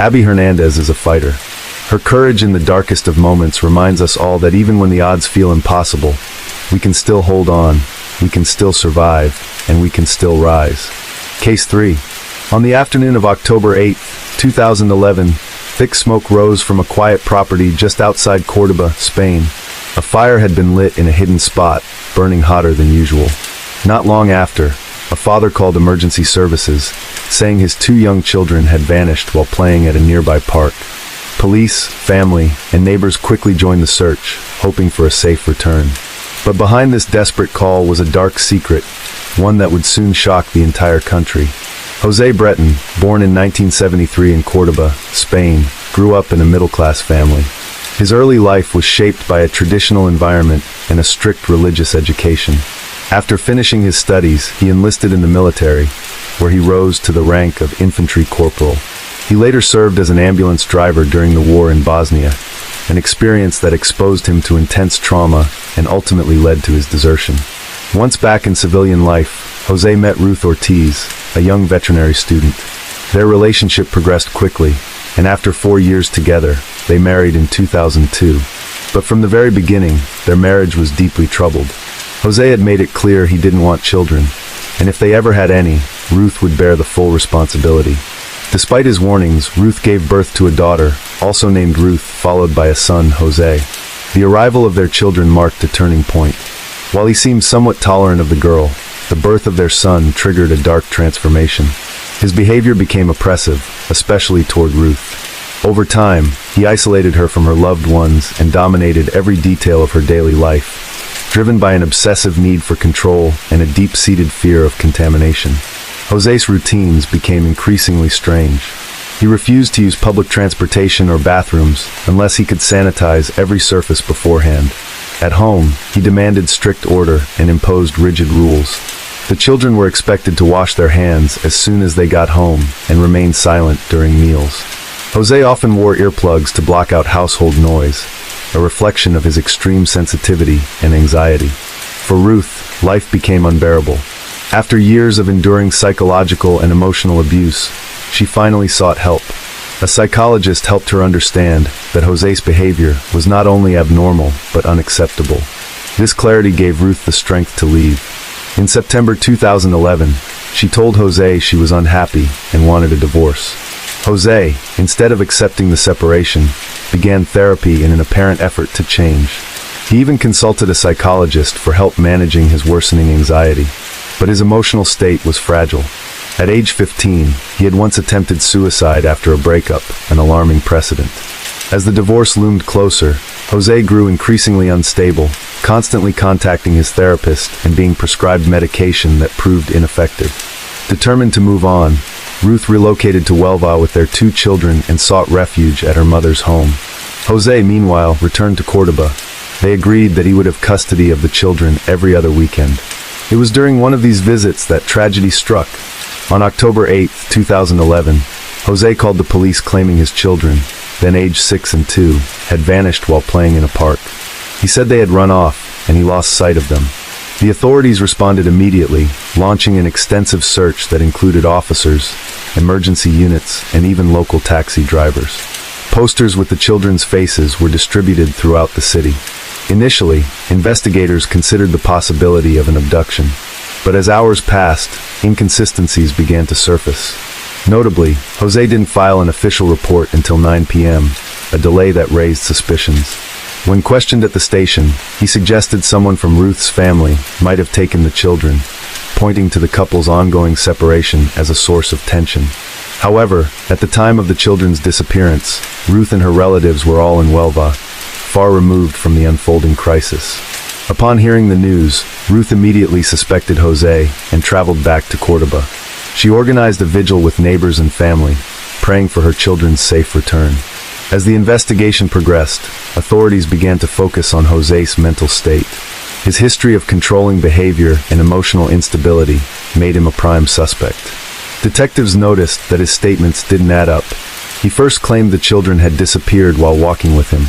Abby Hernandez is a fighter. Her courage in the darkest of moments reminds us all that even when the odds feel impossible, we can still hold on, we can still survive, and we can still rise. Case 3. On the afternoon of October 8, 2011, thick smoke rose from a quiet property just outside Córdoba, Spain. A fire had been lit in a hidden spot, burning hotter than usual. Not long after, a father called emergency services, saying his 2 young children had vanished while playing at a nearby park. Police, family, and neighbors quickly joined the search, hoping for a safe return. But behind this desperate call was a dark secret, one that would soon shock the entire country. José Breton, born in 1973 in Córdoba, Spain, grew up in a middle-class family. His early life was shaped by a traditional environment and a strict religious education. After finishing his studies, he enlisted in the military, where he rose to the rank of infantry corporal. He later served as an ambulance driver during the war in Bosnia, an experience that exposed him to intense trauma and ultimately led to his desertion. Once back in civilian life, José met Ruth Ortiz, a young veterinary student. Their relationship progressed quickly, and after 4 years together, they married in 2002. But from the very beginning, their marriage was deeply troubled. José had made it clear he didn't want children, and if they ever had any, Ruth would bear the full responsibility. Despite his warnings, Ruth gave birth to a daughter, also named Ruth, followed by a son, José. The arrival of their children marked a turning point. While he seemed somewhat tolerant of the girl, the birth of their son triggered a dark transformation. His behavior became oppressive, especially toward Ruth. Over time, he isolated her from her loved ones and dominated every detail of her daily life, driven by an obsessive need for control and a deep-seated fear of contamination. José's routines became increasingly strange. He refused to use public transportation or bathrooms unless he could sanitize every surface beforehand. At home, he demanded strict order and imposed rigid rules. The children were expected to wash their hands as soon as they got home and remain silent during meals. José often wore earplugs to block out household noise, a reflection of his extreme sensitivity and anxiety. For Ruth, life became unbearable. After years of enduring psychological and emotional abuse, she finally sought help. A psychologist helped her understand that José's behavior was not only abnormal, but unacceptable. This clarity gave Ruth the strength to leave. In September 2011, she told José she was unhappy and wanted a divorce. José, instead of accepting the separation, began therapy in an apparent effort to change. He even consulted a psychologist for help managing his worsening anxiety. But his emotional state was fragile. At age 15, he had once attempted suicide after a breakup, an alarming precedent. As the divorce loomed closer, José grew increasingly unstable, constantly contacting his therapist and being prescribed medication that proved ineffective. Determined to move on, Ruth relocated to Huelva with their 2 children and sought refuge at her mother's home. José, meanwhile, returned to Córdoba. They agreed that he would have custody of the children every other weekend. It was during one of these visits that tragedy struck. On October 8, 2011, José called the police claiming his children, then aged 6 and 2, had vanished while playing in a park. He said they had run off, and he lost sight of them. The authorities responded immediately, launching an extensive search that included officers, emergency units, and even local taxi drivers. Posters with the children's faces were distributed throughout the city. Initially, investigators considered the possibility of an abduction. But as hours passed, inconsistencies began to surface. Notably, Jose didn't file an official report until 9 p.m., a delay that raised suspicions. When questioned at the station, he suggested someone from Ruth's family might have taken the children, pointing to the couple's ongoing separation as a source of tension. However, at the time of the children's disappearance, Ruth and her relatives were all in Huelva, far removed from the unfolding crisis. Upon hearing the news, Ruth immediately suspected Jose and traveled back to Córdoba. She organized a vigil with neighbors and family, praying for her children's safe return. As the investigation progressed, authorities began to focus on Jose's mental state. His history of controlling behavior and emotional instability made him a prime suspect. Detectives noticed that his statements didn't add up. He first claimed the children had disappeared while walking with him,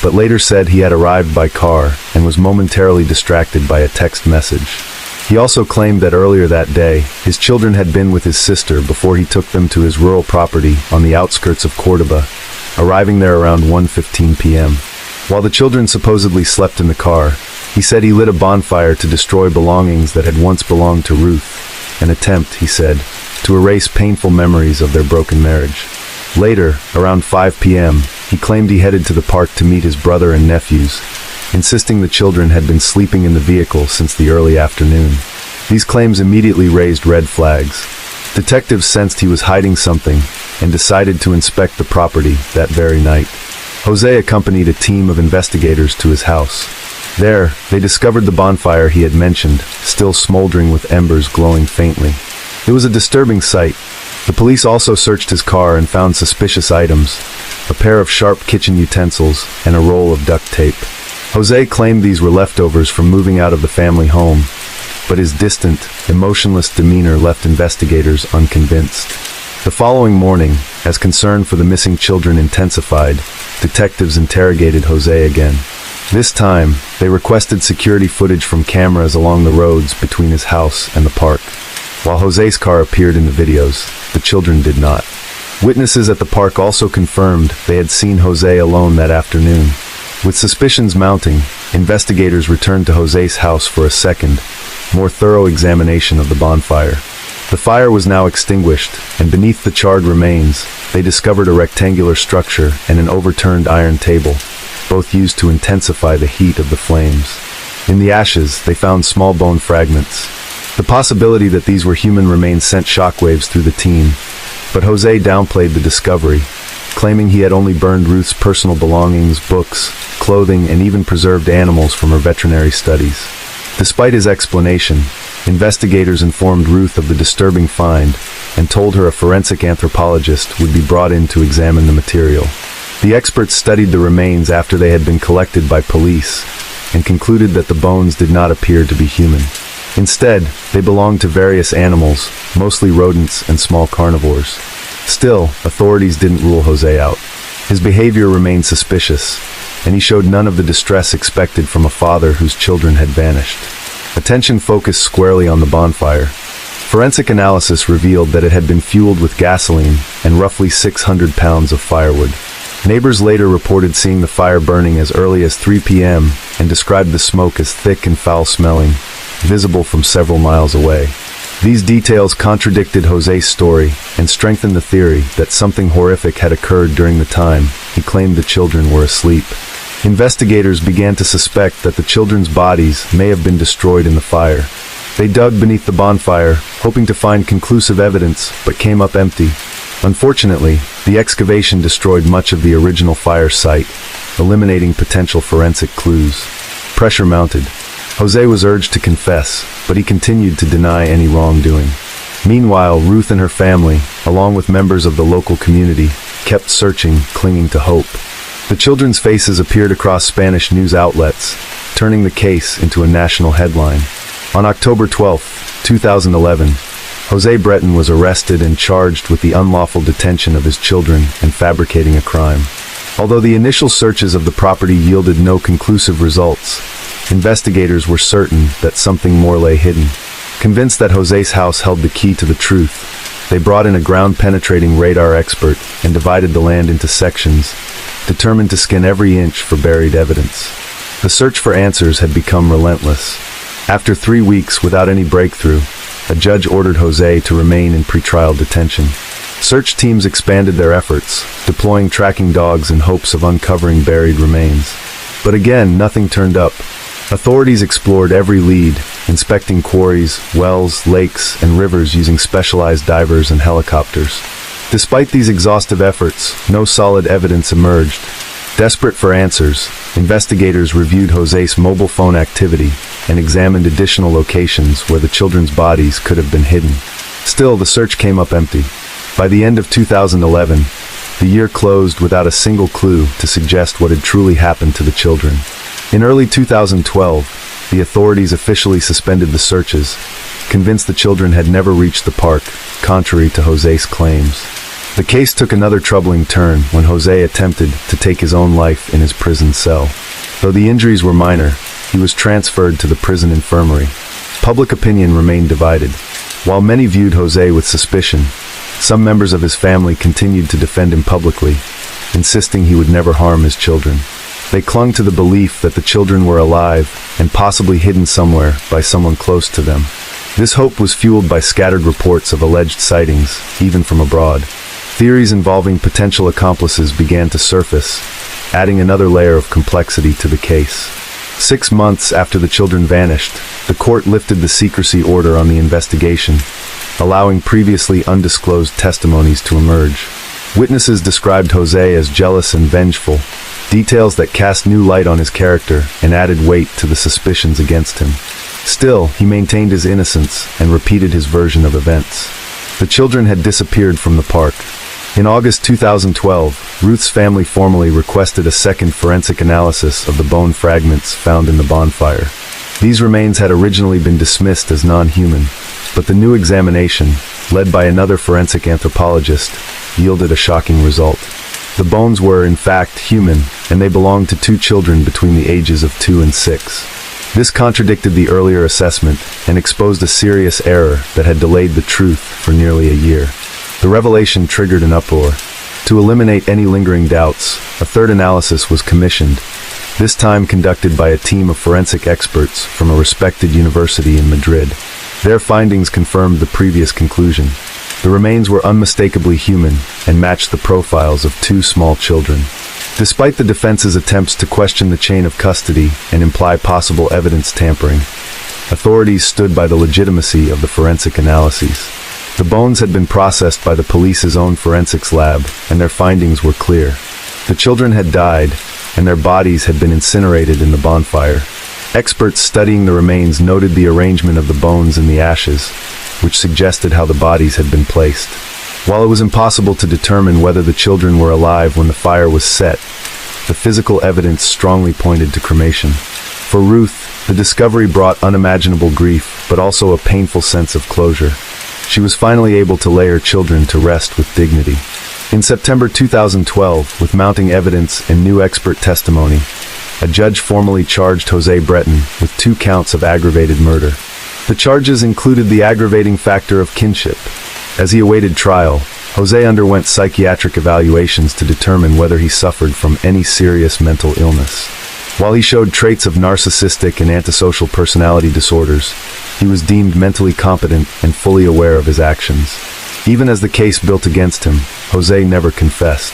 but later said he had arrived by car and was momentarily distracted by a text message. He also claimed that earlier that day, his children had been with his sister before he took them to his rural property on the outskirts of Córdoba, arriving there around 1:15 p.m. While the children supposedly slept in the car, he said he lit a bonfire to destroy belongings that had once belonged to Ruth, an attempt, he said, to erase painful memories of their broken marriage. Later, around 5 p.m., he claimed he headed to the park to meet his brother and nephews, insisting the children had been sleeping in the vehicle since the early afternoon. These claims immediately raised red flags. Detectives sensed he was hiding something and decided to inspect the property that very night. Jose accompanied a team of investigators to his house. There, they discovered the bonfire he had mentioned, still smoldering with embers glowing faintly. It was a disturbing sight. The police also searched his car and found suspicious items, a pair of sharp kitchen utensils and a roll of duct tape. Jose claimed these were leftovers from moving out of the family home, but his distant, emotionless demeanor left investigators unconvinced. The following morning, as concern for the missing children intensified, detectives interrogated Jose again. This time, they requested security footage from cameras along the roads between his house and the park. While Jose's car appeared in the videos, the children did not. Witnesses at the park also confirmed they had seen Jose alone that afternoon. With suspicions mounting, investigators returned to Jose's house for a second, more thorough examination of the bonfire. The fire was now extinguished, and beneath the charred remains, they discovered a rectangular structure and an overturned iron table, both used to intensify the heat of the flames. In the ashes, they found small bone fragments. The possibility that these were human remains sent shockwaves through the team, but Jose downplayed the discovery, claiming he had only burned Ruth's personal belongings, books, clothing, and even preserved animals from her veterinary studies. Despite his explanation, investigators informed Ruth of the disturbing find and told her a forensic anthropologist would be brought in to examine the material. The experts studied the remains after they had been collected by police and concluded that the bones did not appear to be human. Instead, they belonged to various animals, mostly rodents and small carnivores. Still, authorities didn't rule Jose out. His behavior remained suspicious, and he showed none of the distress expected from a father whose children had vanished. Attention focused squarely on the bonfire. Forensic analysis revealed that it had been fueled with gasoline and roughly 600 pounds of firewood. Neighbors later reported seeing the fire burning as early as 3 p.m. and described the smoke as thick and foul-smelling, visible from several miles away. These details contradicted Jose's story and strengthened the theory that something horrific had occurred during the time he claimed the children were asleep. Investigators began to suspect that the children's bodies may have been destroyed in the fire. They dug beneath the bonfire, hoping to find conclusive evidence, but came up empty. Unfortunately, the excavation destroyed much of the original fire site, eliminating potential forensic clues. Pressure mounted. Jose was urged to confess, but he continued to deny any wrongdoing. Meanwhile, Ruth and her family, along with members of the local community, kept searching, clinging to hope. The children's faces appeared across Spanish news outlets, turning the case into a national headline. On October 12, 2011, Jose Breton was arrested and charged with the unlawful detention of his children and fabricating a crime. Although the initial searches of the property yielded no conclusive results, investigators were certain that something more lay hidden. Convinced that Jose's house held the key to the truth, they brought in a ground-penetrating radar expert and divided the land into sections, determined to skin every inch for buried evidence. The search for answers had become relentless. After 3 weeks without any breakthrough, a judge ordered Jose to remain in pretrial detention. Search teams expanded their efforts, deploying tracking dogs in hopes of uncovering buried remains. But again, nothing turned up. Authorities explored every lead, inspecting quarries, wells, lakes, and rivers using specialized divers and helicopters. Despite these exhaustive efforts, no solid evidence emerged. Desperate for answers, investigators reviewed Jose's mobile phone activity and examined additional locations where the children's bodies could have been hidden. Still, the search came up empty. By the end of 2011, the year closed without a single clue to suggest what had truly happened to the children. In early 2012, the authorities officially suspended the searches, convinced the children had never reached the park, contrary to Jose's claims. The case took another troubling turn when Jose attempted to take his own life in his prison cell. Though the injuries were minor, he was transferred to the prison infirmary. Public opinion remained divided. While many viewed Jose with suspicion, some members of his family continued to defend him publicly, insisting he would never harm his children. They clung to the belief that the children were alive and possibly hidden somewhere by someone close to them. This hope was fueled by scattered reports of alleged sightings, even from abroad. Theories involving potential accomplices began to surface, adding another layer of complexity to the case. 6 months after the children vanished, the court lifted the secrecy order on the investigation, allowing previously undisclosed testimonies to emerge. Witnesses described Jose as jealous and vengeful, details that cast new light on his character and added weight to the suspicions against him. Still, he maintained his innocence and repeated his version of events. The children had disappeared from the park. In August 2012, Ruth's family formally requested a second forensic analysis of the bone fragments found in the bonfire. These remains had originally been dismissed as non-human, but the new examination, led by another forensic anthropologist, yielded a shocking result. The bones were, in fact, human, and they belonged to 2 children between the ages of 2 and 6. This contradicted the earlier assessment and exposed a serious error that had delayed the truth for nearly a year. The revelation triggered an uproar. To eliminate any lingering doubts, a third analysis was commissioned, this time conducted by a team of forensic experts from a respected university in Madrid. Their findings confirmed the previous conclusion. The remains were unmistakably human and matched the profiles of 2 small children. Despite the defense's attempts to question the chain of custody and imply possible evidence tampering, authorities stood by the legitimacy of the forensic analyses. The bones had been processed by the police's own forensics lab, and their findings were clear. The children had died, and their bodies had been incinerated in the bonfire. Experts studying the remains noted the arrangement of the bones in the ashes, which suggested how the bodies had been placed. While it was impossible to determine whether the children were alive when the fire was set, the physical evidence strongly pointed to cremation. For Ruth, the discovery brought unimaginable grief, but also a painful sense of closure. She was finally able to lay her children to rest with dignity. In September 2012, with mounting evidence and new expert testimony, a judge formally charged Jose Breton with 2 counts of aggravated murder. The charges included the aggravating factor of kinship. As he awaited trial, Jose underwent psychiatric evaluations to determine whether he suffered from any serious mental illness. While he showed traits of narcissistic and antisocial personality disorders, he was deemed mentally competent and fully aware of his actions. Even as the case built against him, Jose never confessed.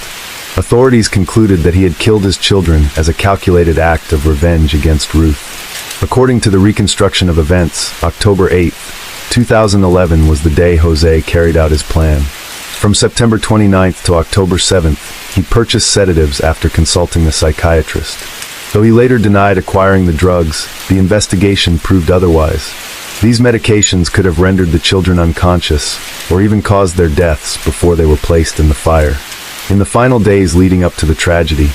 Authorities concluded that he had killed his children as a calculated act of revenge against Ruth. According to the reconstruction of events, October 8, 2011 was the day Jose carried out his plan. From September 29th to October 7th, he purchased sedatives after consulting a psychiatrist. Though he later denied acquiring the drugs, the investigation proved otherwise. These medications could have rendered the children unconscious, or even caused their deaths before they were placed in the fire. In the final days leading up to the tragedy,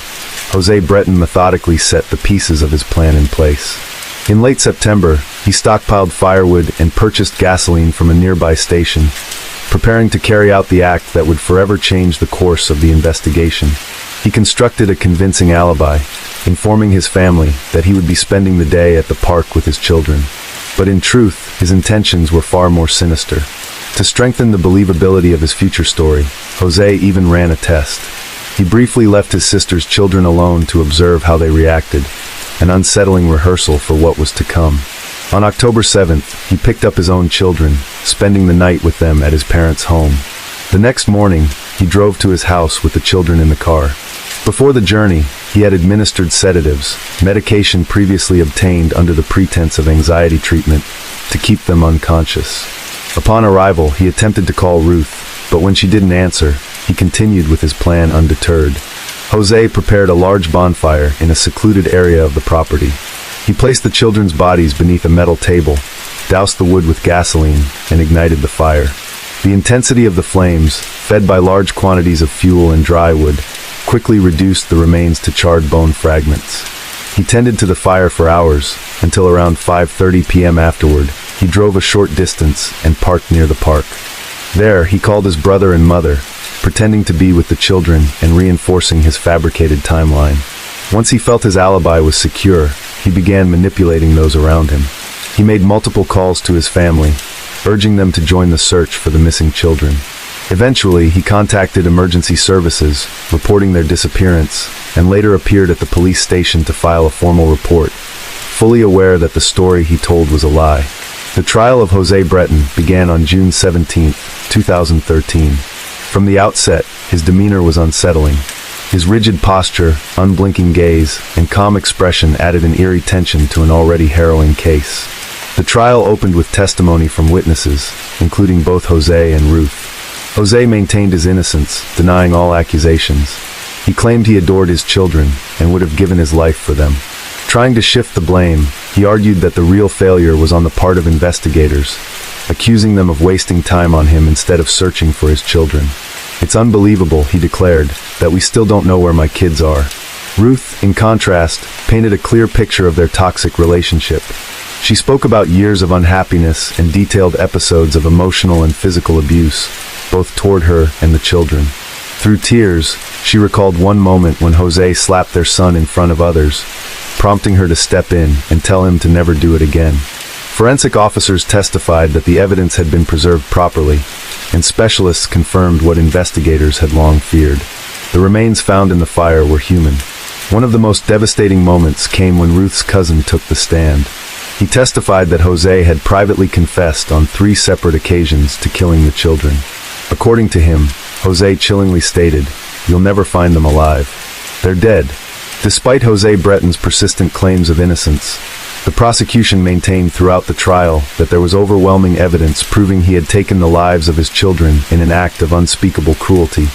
Jose Breton methodically set the pieces of his plan in place. In late September, he stockpiled firewood and purchased gasoline from a nearby station, preparing to carry out the act that would forever change the course of the investigation. He constructed a convincing alibi, informing his family that he would be spending the day at the park with his children. But in truth, his intentions were far more sinister. To strengthen the believability of his future story, Jose even ran a test. He briefly left his sister's children alone to observe how they reacted, an unsettling rehearsal for what was to come. On October 7th, he picked up his own children, spending the night with them at his parents' home. The next morning, he drove to his house with the children in the car. Before the journey, he had administered sedatives, medication previously obtained under the pretense of anxiety treatment, to keep them unconscious. Upon arrival, he attempted to call Ruth, but when she didn't answer, he continued with his plan undeterred. Jose prepared a large bonfire in a secluded area of the property. He placed the children's bodies beneath a metal table, doused the wood with gasoline, and ignited the fire. The intensity of the flames, fed by large quantities of fuel and dry wood, quickly reduced the remains to charred bone fragments. He tended to the fire for hours, until around 5:30 p.m. Afterward, he drove a short distance and parked near the park. There, he called his brother and mother, pretending to be with the children and reinforcing his fabricated timeline. Once he felt his alibi was secure, he began manipulating those around him. He made multiple calls to his family, urging them to join the search for the missing children. Eventually, he contacted emergency services, reporting their disappearance, and later appeared at the police station to file a formal report, fully aware that the story he told was a lie. The trial of Jose Breton began on June 17, 2013. From the outset, his demeanor was unsettling. His rigid posture, unblinking gaze, and calm expression added an eerie tension to an already harrowing case. The trial opened with testimony from witnesses, including both Jose and Ruth. Jose maintained his innocence, denying all accusations. He claimed he adored his children and would have given his life for them. Trying to shift the blame, he argued that the real failure was on the part of investigators, accusing them of wasting time on him instead of searching for his children. "It's unbelievable," he declared, "that we still don't know where my kids are." Ruth, in contrast, painted a clear picture of their toxic relationship. She spoke about years of unhappiness and detailed episodes of emotional and physical abuse, both toward her and the children. Through tears, she recalled one moment when Jose slapped their son in front of others, prompting her to step in and tell him to never do it again. Forensic officers testified that the evidence had been preserved properly, and specialists confirmed what investigators had long feared. The remains found in the fire were human. One of the most devastating moments came when Ruth's cousin took the stand. He testified that Jose had privately confessed on 3 separate occasions to killing the children. According to him, Jose chillingly stated, "You'll never find them alive. They're dead." Despite Jose Breton's persistent claims of innocence, the prosecution maintained throughout the trial that there was overwhelming evidence proving he had taken the lives of his children in an act of unspeakable cruelty,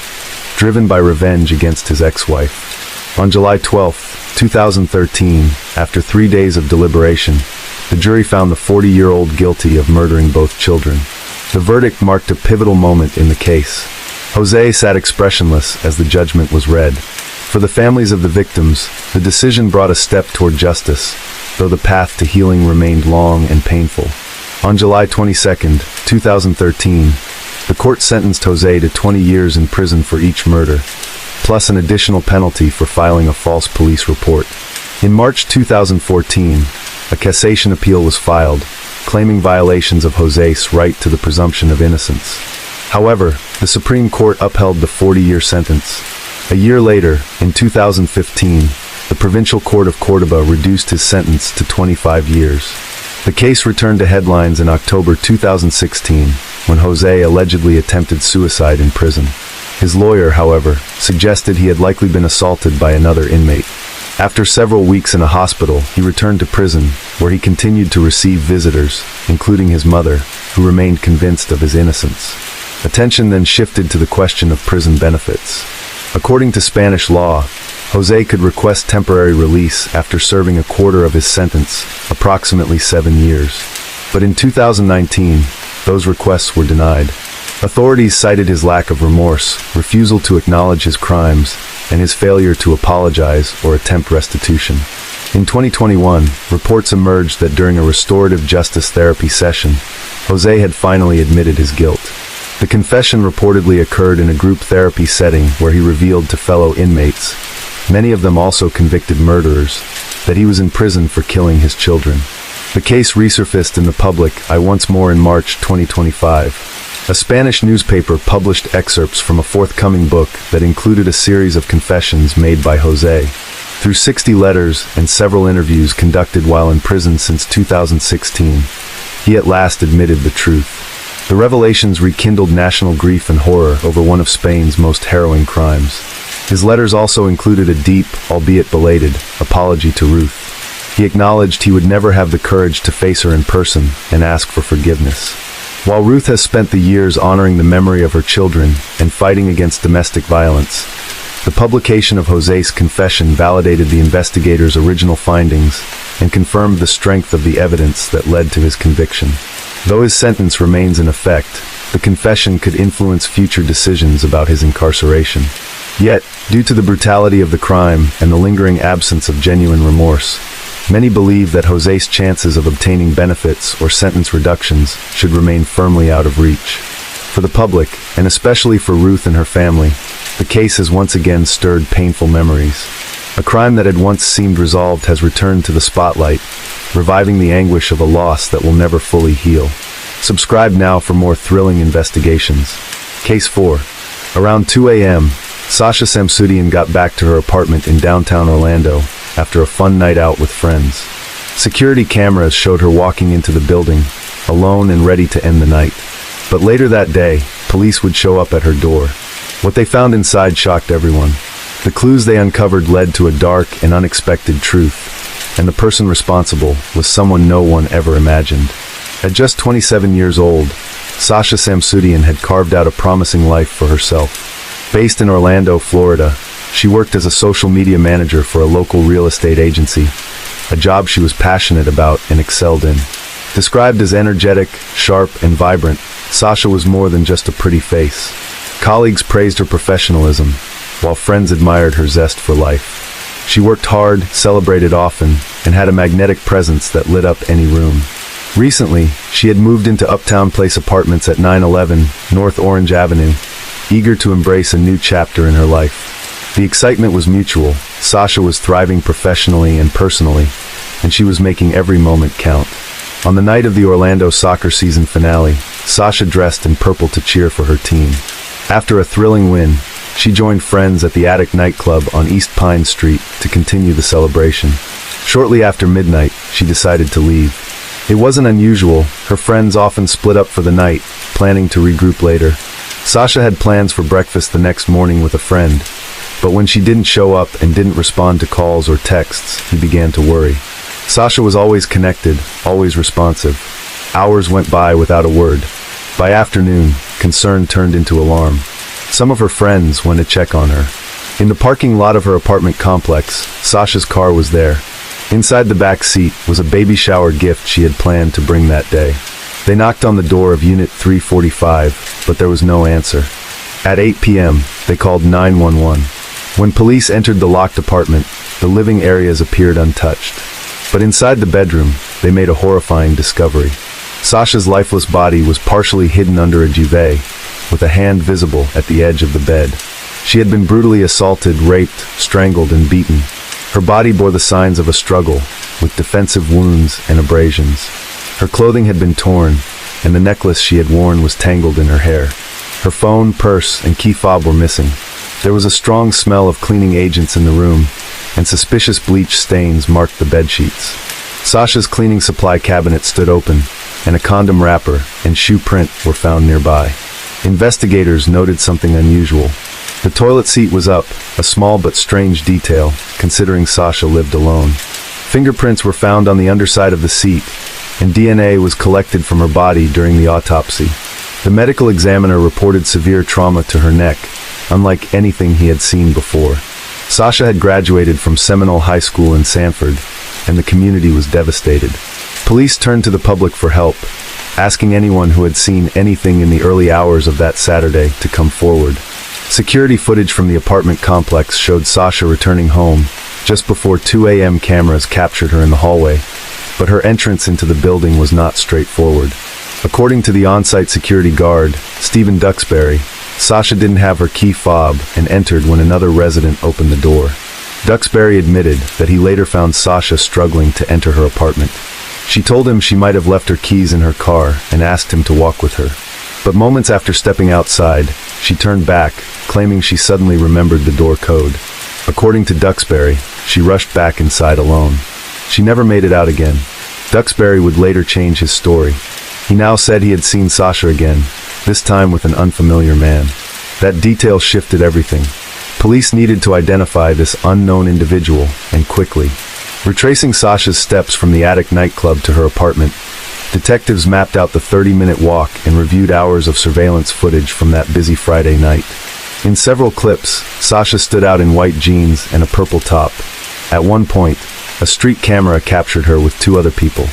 driven by revenge against his ex-wife. On July 12, 2013, after 3 days of deliberation, the jury found the 40-year-old guilty of murdering both children. The verdict marked a pivotal moment in the case. Jose sat expressionless as the judgment was read. For the families of the victims, the decision brought a step toward justice, though the path to healing remained long and painful. On July 22, 2013, the court sentenced Jose to 20 years in prison for each murder, plus an additional penalty for filing a false police report. In March 2014, a cassation appeal was filed, claiming violations of Jose's right to the presumption of innocence. However, the Supreme Court upheld the 40-year sentence. A year later, in 2015, the Provincial Court of Córdoba reduced his sentence to 25 years. The case returned to headlines in October 2016, when Jose allegedly attempted suicide in prison. His lawyer, however, suggested he had likely been assaulted by another inmate. After several weeks in a hospital, he returned to prison, where he continued to receive visitors, including his mother, who remained convinced of his innocence. Attention then shifted to the question of prison benefits. According to Spanish law, Jose could request temporary release after serving a quarter of his sentence, approximately 7 years. But in 2019, those requests were denied. Authorities cited his lack of remorse, refusal to acknowledge his crimes, and his failure to apologize or attempt restitution. In 2021, reports emerged that during a restorative justice therapy session, Jose had finally admitted his guilt. The confession reportedly occurred in a group therapy setting where he revealed to fellow inmates, many of them also convicted murderers, that he was in prison for killing his children. The case resurfaced in the public eye once more in March 2025. A Spanish newspaper published excerpts from a forthcoming book that included a series of confessions made by Jose. Through 60 letters and several interviews conducted while in prison since 2016, he at last admitted the truth. The revelations rekindled national grief and horror over one of Spain's most harrowing crimes. His letters also included a deep, albeit belated, apology to Ruth. He acknowledged he would never have the courage to face her in person and ask for forgiveness. While Ruth has spent the years honoring the memory of her children and fighting against domestic violence, the publication of Jose's confession validated the investigators' original findings and confirmed the strength of the evidence that led to his conviction. Though his sentence remains in effect, the confession could influence future decisions about his incarceration. Yet, due to the brutality of the crime and the lingering absence of genuine remorse, many believe that Jose's chances of obtaining benefits or sentence reductions should remain firmly out of reach. For the public, and especially for Ruth and her family, the case has once again stirred painful memories. A crime that had once seemed resolved has returned to the spotlight, reviving the anguish of a loss that will never fully heal. Subscribe now for more thrilling investigations. Case 4. Around 2 a.m., Sasha Samsudian got back to her apartment in downtown Orlando after a fun night out with friends. Security cameras showed her walking into the building, alone and ready to end the night. But later that day, police would show up at her door. What they found inside shocked everyone. The clues they uncovered led to a dark and unexpected truth, and the person responsible was someone no one ever imagined. At just 27 years old, Sasha Samsudian had carved out a promising life for herself. Based in Orlando, Florida, she worked as a social media manager for a local real estate agency, a job she was passionate about and excelled in. Described as energetic, sharp, and vibrant, Sasha was more than just a pretty face. Colleagues praised her professionalism, while friends admired her zest for life. She worked hard, celebrated often, and had a magnetic presence that lit up any room. Recently, she had moved into Uptown Place apartments at 911 North Orange Avenue, eager to embrace a new chapter in her life. The excitement was mutual. Sasha was thriving professionally and personally, and she was making every moment count. On the night of the Orlando soccer season finale, Sasha dressed in purple to cheer for her team. After a thrilling win, she joined friends at the Attic nightclub on East Pine Street to continue the celebration. Shortly after midnight, she decided to leave. It wasn't unusual. Her friends often split up for the night, planning to regroup later. Sasha had plans for breakfast the next morning with a friend, but when she didn't show up and didn't respond to calls or texts, he began to worry. Sasha was always connected, always responsive. Hours went by without a word. By afternoon, concern turned into alarm. Some of her friends went to check on her. In the parking lot of her apartment complex, Sasha's car was there. Inside the back seat was a baby shower gift she had planned to bring that day. They knocked on the door of Unit 345, but there was no answer. At 8 p.m., they called 911. When police entered the locked apartment, the living areas appeared untouched. But inside the bedroom, they made a horrifying discovery. Sasha's lifeless body was partially hidden under a duvet, with a hand visible at the edge of the bed. She had been brutally assaulted, raped, strangled, and beaten. Her body bore the signs of a struggle, with defensive wounds and abrasions. Her clothing had been torn, and the necklace she had worn was tangled in her hair. Her phone, purse, and key fob were missing. There was a strong smell of cleaning agents in the room, and suspicious bleach stains marked the bedsheets. Sasha's cleaning supply cabinet stood open, and a condom wrapper and shoe print were found nearby. Investigators noted something unusual. The toilet seat was up, a small but strange detail, considering Sasha lived alone. Fingerprints were found on the underside of the seat, and DNA was collected from her body during the autopsy. The medical examiner reported severe trauma to her neck, unlike anything he had seen before. Sasha had graduated from Seminole High School in Sanford, and the community was devastated. Police turned to the public for help, asking anyone who had seen anything in the early hours of that Saturday to come forward. Security footage from the apartment complex showed Sasha returning home just before 2 a.m. Cameras captured her in the hallway, but her entrance into the building was not straightforward. According to the on-site security guard, Stephen Duxbury, Sasha didn't have her key fob and entered when another resident opened the door. Duxbury admitted that he later found Sasha struggling to enter her apartment. She told him she might have left her keys in her car and asked him to walk with her. But moments after stepping outside, she turned back, claiming she suddenly remembered the door code. According to Duxbury, she rushed back inside alone. She never made it out again. Duxbury would later change his story. He now said he had seen Sasha again, this time with an unfamiliar man. That detail shifted everything. Police needed to identify this unknown individual, and quickly. Retracing Sasha's steps from the attic nightclub to her apartment, detectives mapped out the 30-minute walk and reviewed hours of surveillance footage from that busy Friday night. In several clips, Sasha stood out in white jeans and a purple top. At one point, a street camera captured her with two other people.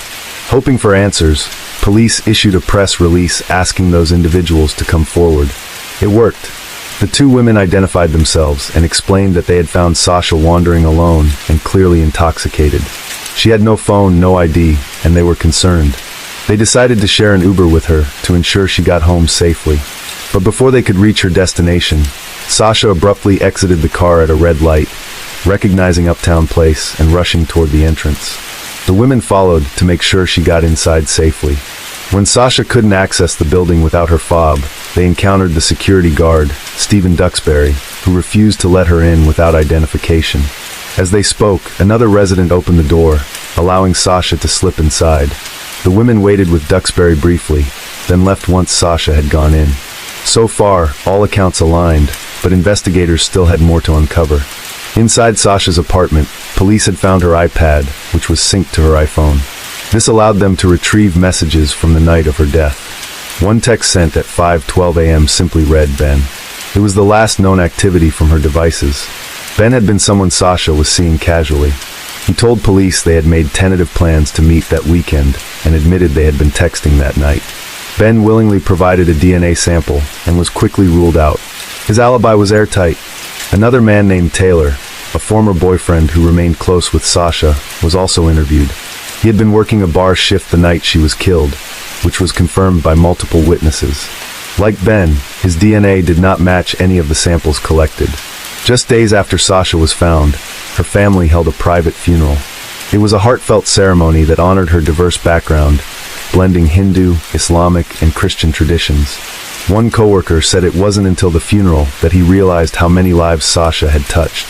Hoping for answers, police issued a press release asking those individuals to come forward. It worked. The two women identified themselves and explained that they had found Sasha wandering alone and clearly intoxicated. She had no phone, no ID, and they were concerned. They decided to share an Uber with her to ensure she got home safely. But before they could reach her destination, Sasha abruptly exited the car at a red light, recognizing Uptown Place and rushing toward the entrance. The women followed to make sure she got inside safely. When Sasha couldn't access the building without her fob, they encountered the security guard, Stephen Duxbury, who refused to let her in without identification. As they spoke, another resident opened the door, allowing Sasha to slip inside. The women waited with Duxbury briefly, then left once Sasha had gone in. So far, all accounts aligned, but investigators still had more to uncover. Inside Sasha's apartment, police had found her iPad, which was synced to her iPhone. This allowed them to retrieve messages from the night of her death. One text sent at 5:12 a.m. simply read, "Ben." It was the last known activity from her devices. Ben had been someone Sasha was seeing casually. He told police they had made tentative plans to meet that weekend and admitted they had been texting that night. Ben willingly provided a DNA sample and was quickly ruled out. His alibi was airtight. Another man named Taylor, a former boyfriend who remained close with Sasha, was also interviewed. He had been working a bar shift the night she was killed, which was confirmed by multiple witnesses. Like Ben, his DNA did not match any of the samples collected. Just days after Sasha was found, her family held a private funeral. It was a heartfelt ceremony that honored her diverse background, blending Hindu, Islamic, and Christian traditions. One coworker said it wasn't until the funeral that he realized how many lives Sasha had touched.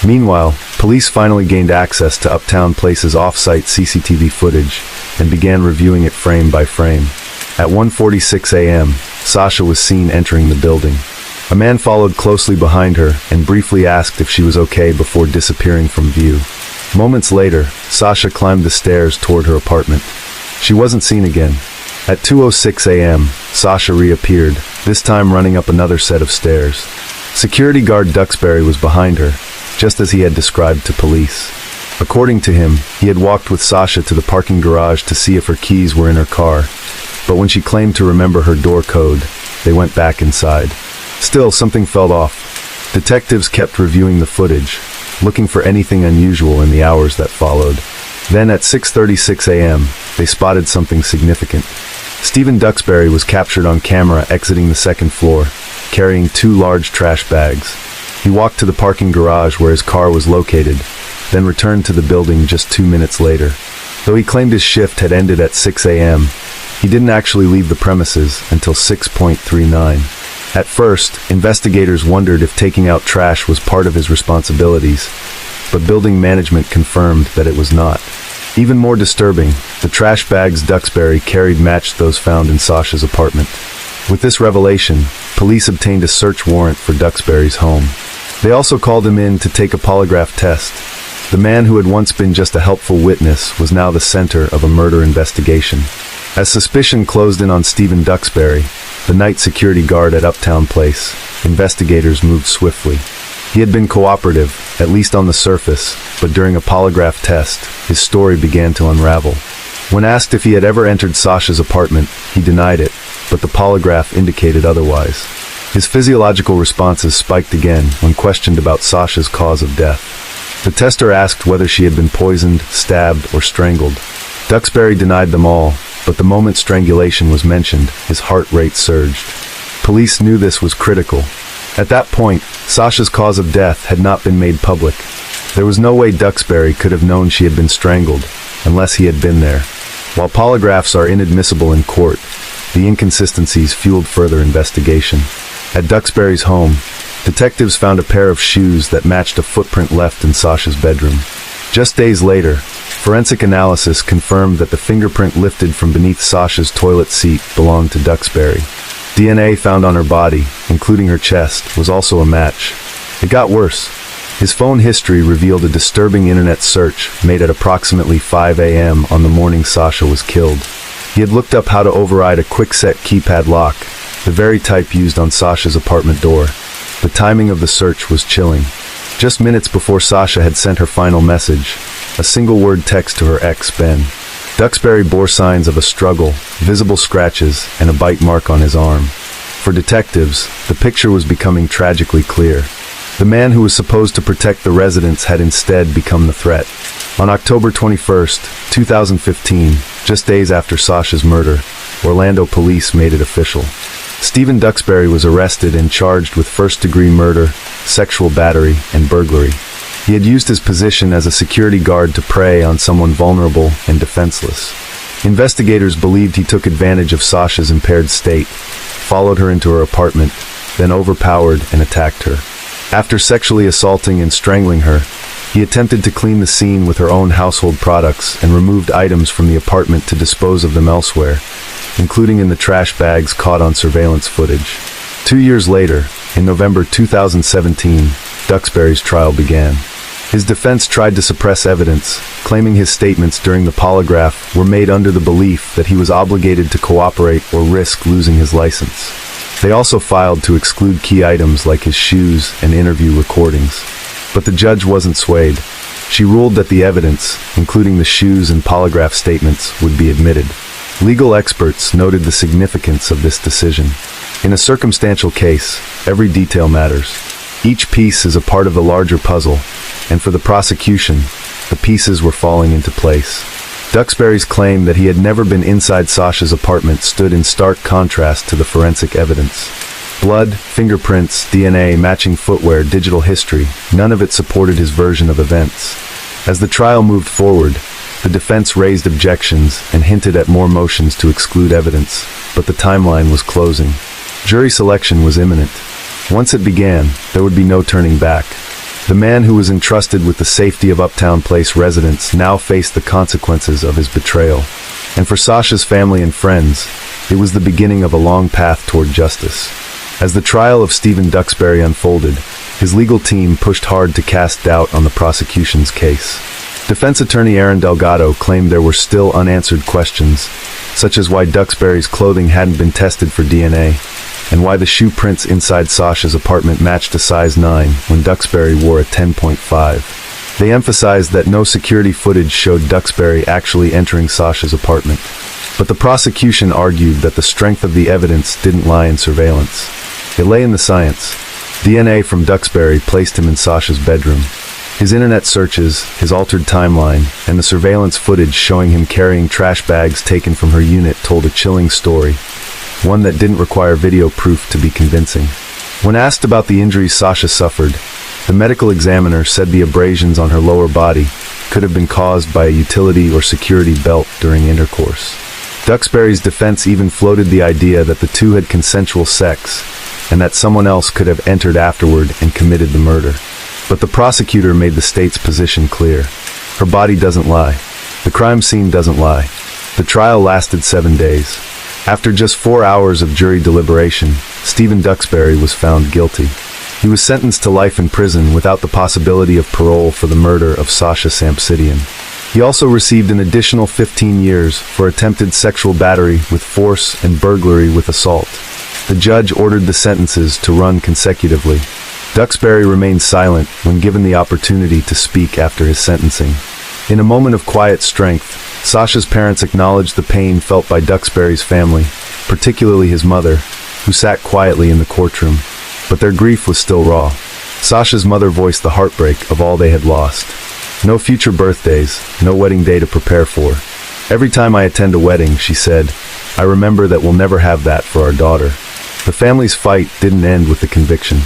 Meanwhile, police finally gained access to Uptown Place's off-site CCTV footage and began reviewing it frame by frame. At 1:46 a.m., Sasha was seen entering the building. A man followed closely behind her and briefly asked if she was okay before disappearing from view. Moments later, Sasha climbed the stairs toward her apartment. She wasn't seen again. At 2:06 a.m., Sasha reappeared, this time running up another set of stairs. Security guard Duxbury was behind her, just as he had described to police. According to him, he had walked with Sasha to the parking garage to see if her keys were in her car, but when she claimed to remember her door code, they went back inside. Still, something felt off. Detectives kept reviewing the footage, looking for anything unusual in the hours that followed. Then at 6:36 a.m., they spotted something significant. Stephen Duxbury was captured on camera exiting the second floor, carrying two large trash bags. He walked to the parking garage where his car was located, then returned to the building just 2 minutes later. Though he claimed his shift had ended at 6 a.m., he didn't actually leave the premises until 6:39. At first, investigators wondered if taking out trash was part of his responsibilities, but building management confirmed that it was not. Even more disturbing, the trash bags Duxbury carried matched those found in Sasha's apartment. With this revelation, police obtained a search warrant for Duxbury's home. They also called him in to take a polygraph test. The man who had once been just a helpful witness was now the center of a murder investigation. As suspicion closed in on Stephen Duxbury, the night security guard at Uptown Place, investigators moved swiftly. He had been cooperative, at least on the surface, but during a polygraph test, his story began to unravel. When asked if he had ever entered Sasha's apartment, he denied it, but the polygraph indicated otherwise. His physiological responses spiked again when questioned about Sasha's cause of death. The tester asked whether she had been poisoned, stabbed, or strangled. Duxbury denied them all, but the moment strangulation was mentioned, his heart rate surged. Police knew this was critical. At that point, Sasha's cause of death had not been made public. There was no way Duxbury could have known she had been strangled, unless he had been there. While polygraphs are inadmissible in court, the inconsistencies fueled further investigation. At Duxbury's home, detectives found a pair of shoes that matched a footprint left in Sasha's bedroom. Just days later, forensic analysis confirmed that the fingerprint lifted from beneath Sasha's toilet seat belonged to Duxbury. DNA found on her body, including her chest, was also a match. It got worse. His phone history revealed a disturbing internet search made at approximately 5 a.m. on the morning Sasha was killed. He had looked up how to override a quick-set keypad lock, the very type used on Sasha's apartment door. The timing of the search was chilling. Just minutes before Sasha had sent her final message, a single-word text to her ex, Ben. Duxbury bore signs of a struggle, visible scratches, and a bite mark on his arm. For detectives, the picture was becoming tragically clear. The man who was supposed to protect the residents had instead become the threat. On October 21, 2015, just days after Sasha's murder, Orlando police made it official. Stephen Duxbury was arrested and charged with first-degree murder, sexual battery, and burglary. He had used his position as a security guard to prey on someone vulnerable and defenseless. Investigators believed he took advantage of Sasha's impaired state, followed her into her apartment, then overpowered and attacked her. After sexually assaulting and strangling her, he attempted to clean the scene with her own household products and removed items from the apartment to dispose of them elsewhere, including in the trash bags caught on surveillance footage. 2 years later, in November 2017, Duxbury's trial began. His defense tried to suppress evidence, claiming his statements during the polygraph were made under the belief that he was obligated to cooperate or risk losing his license. They also filed to exclude key items like his shoes and interview recordings. But the judge wasn't swayed. She ruled that the evidence, including the shoes and polygraph statements, would be admitted. Legal experts noted the significance of this decision. In a circumstantial case, every detail matters. Each piece is a part of the larger puzzle, and for the prosecution, the pieces were falling into place. Duxbury's claim that he had never been inside Sasha's apartment stood in stark contrast to the forensic evidence. Blood, fingerprints, DNA, matching footwear, digital history, none of it supported his version of events. As the trial moved forward, the defense raised objections and hinted at more motions to exclude evidence, but the timeline was closing. Jury selection was imminent. Once it began, there would be no turning back. The man who was entrusted with the safety of Uptown Place residents now faced the consequences of his betrayal. And for Sasha's family and friends, it was the beginning of a long path toward justice. As the trial of Stephen Duxbury unfolded, his legal team pushed hard to cast doubt on the prosecution's case. Defense attorney Aaron Delgado claimed there were still unanswered questions, such as why Duxbury's clothing hadn't been tested for DNA, and why the shoe prints inside Sasha's apartment matched a size 9 when Duxbury wore a 10.5. They emphasized that no security footage showed Duxbury actually entering Sasha's apartment. But the prosecution argued that the strength of the evidence didn't lie in surveillance. It lay in the science. DNA from Duxbury placed him in Sasha's bedroom. His internet searches, his altered timeline, and the surveillance footage showing him carrying trash bags taken from her unit told a chilling story, one that didn't require video proof to be convincing. When asked about the injuries Sasha suffered, the medical examiner said the abrasions on her lower body could have been caused by a utility or security belt during intercourse. Duxbury's defense even floated the idea that the two had consensual sex, and that someone else could have entered afterward and committed the murder. But the prosecutor made the state's position clear. Her body doesn't lie. The crime scene doesn't lie. The trial lasted 7 days. After just 4 hours of jury deliberation, Stephen Duxbury was found guilty. He was sentenced to life in prison without the possibility of parole for the murder of Sasha Sampsidian. He also received an additional 15 years for attempted sexual battery with force and burglary with assault. The judge ordered the sentences to run consecutively. Duxbury remained silent when given the opportunity to speak after his sentencing. In a moment of quiet strength, Sasha's parents acknowledged the pain felt by Duxbury's family, particularly his mother, who sat quietly in the courtroom. But their grief was still raw. Sasha's mother voiced the heartbreak of all they had lost. No future birthdays, no wedding day to prepare for. Every time I attend a wedding, she said, I remember that we'll never have that for our daughter. The family's fight didn't end with the conviction.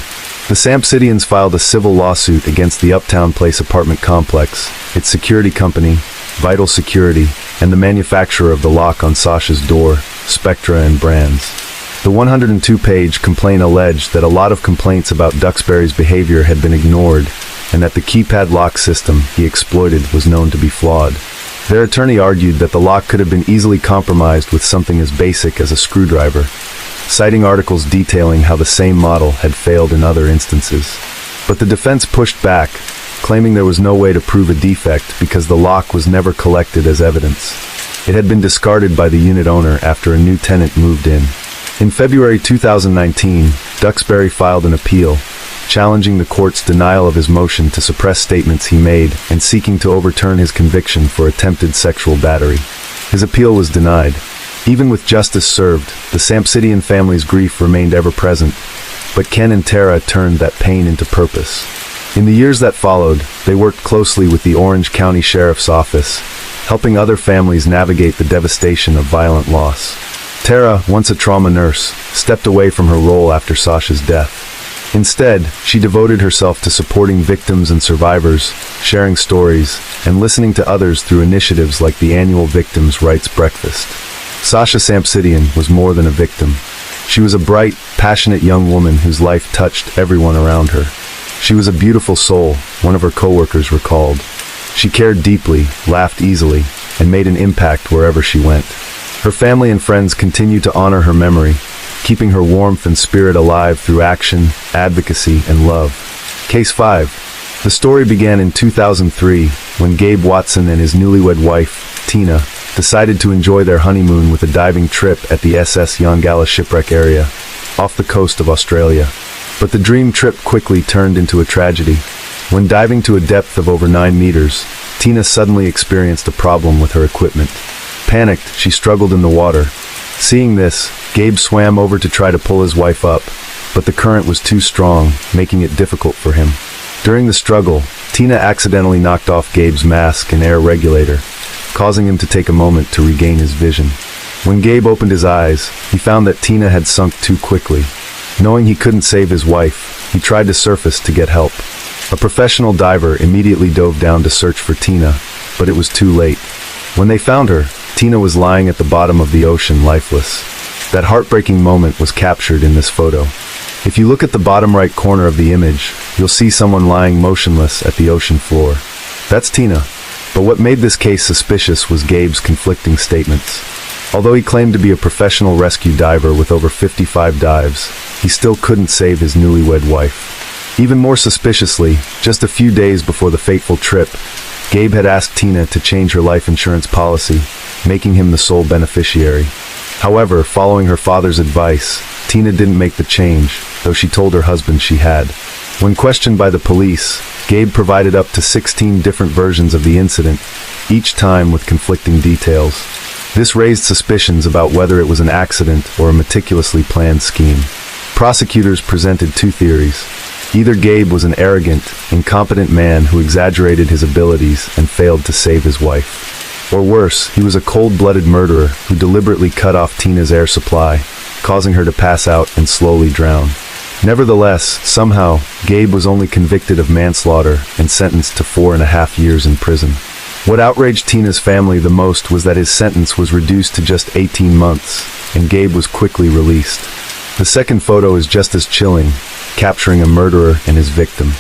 The Sampsidians filed a civil lawsuit against the Uptown Place apartment complex, its security company, vital security, and the manufacturer of the lock on Sasha's door, Spectra and Brands. The 102-page complaint alleged that a lot of complaints about Duxbury's behavior had been ignored, and that the keypad lock system he exploited was known to be flawed. Their attorney argued that the lock could have been easily compromised with something as basic as a screwdriver, citing articles detailing how the same model had failed in other instances. But the defense pushed back, claiming there was no way to prove a defect because the lock was never collected as evidence. It had been discarded by the unit owner after a new tenant moved in. In February 2019, Duxbury filed an appeal, challenging the court's denial of his motion to suppress statements he made and seeking to overturn his conviction for attempted sexual battery. His appeal was denied. Even with justice served, the Sampsidian family's grief remained ever present, but Ken and Tara turned that pain into purpose. In the years that followed, they worked closely with the Orange County Sheriff's Office, helping other families navigate the devastation of violent loss. Tara, once a trauma nurse, stepped away from her role after Sasha's death. Instead, she devoted herself to supporting victims and survivors, sharing stories, and listening to others through initiatives like the annual Victims' Rights Breakfast. Sasha Sampsidian was more than a victim. She was a bright, passionate young woman whose life touched everyone around her. She was a beautiful soul, one of her coworkers recalled. She cared deeply, laughed easily, and made an impact wherever she went. Her family and friends continue to honor her memory, keeping her warmth and spirit alive through action, advocacy, and love. Case 5. The story began in 2003, when Gabe Watson and his newlywed wife, Tina, decided to enjoy their honeymoon with a diving trip at the SS Yongala shipwreck area, off the coast of Australia. But the dream trip quickly turned into a tragedy. When diving to a depth of over 9 meters, Tina suddenly experienced a problem with her equipment. Panicked, she struggled in the water. Seeing this, Gabe swam over to try to pull his wife up, but the current was too strong, making it difficult for him. During the struggle, Tina accidentally knocked off Gabe's mask and air regulator, causing him to take a moment to regain his vision. When Gabe opened his eyes, he found that Tina had sunk too quickly. Knowing he couldn't save his wife, he tried to surface to get help. A professional diver immediately dove down to search for Tina, but it was too late. When they found her, Tina was lying at the bottom of the ocean lifeless. That heartbreaking moment was captured in this photo. If you look at the bottom right corner of the image, you'll see someone lying motionless at the ocean floor. That's Tina. But what made this case suspicious was Gabe's conflicting statements. Although he claimed to be a professional rescue diver with over 55 dives, he still couldn't save his newlywed wife. Even more suspiciously, just a few days before the fateful trip, Gabe had asked Tina to change her life insurance policy, making him the sole beneficiary. However, following her father's advice, Tina didn't make the change, though she told her husband she had. When questioned by the police, Gabe provided up to 16 different versions of the incident, each time with conflicting details. This raised suspicions about whether it was an accident or a meticulously planned scheme. Prosecutors presented 2 theories. Either Gabe was an arrogant, incompetent man who exaggerated his abilities and failed to save his wife. Or worse, he was a cold-blooded murderer who deliberately cut off Tina's air supply, causing her to pass out and slowly drown. Nevertheless, somehow, Gabe was only convicted of manslaughter and sentenced to 4.5 years in prison. What outraged Tina's family the most was that his sentence was reduced to just 18 months, and Gabe was quickly released. The second photo is just as chilling, capturing a murderer and his victim.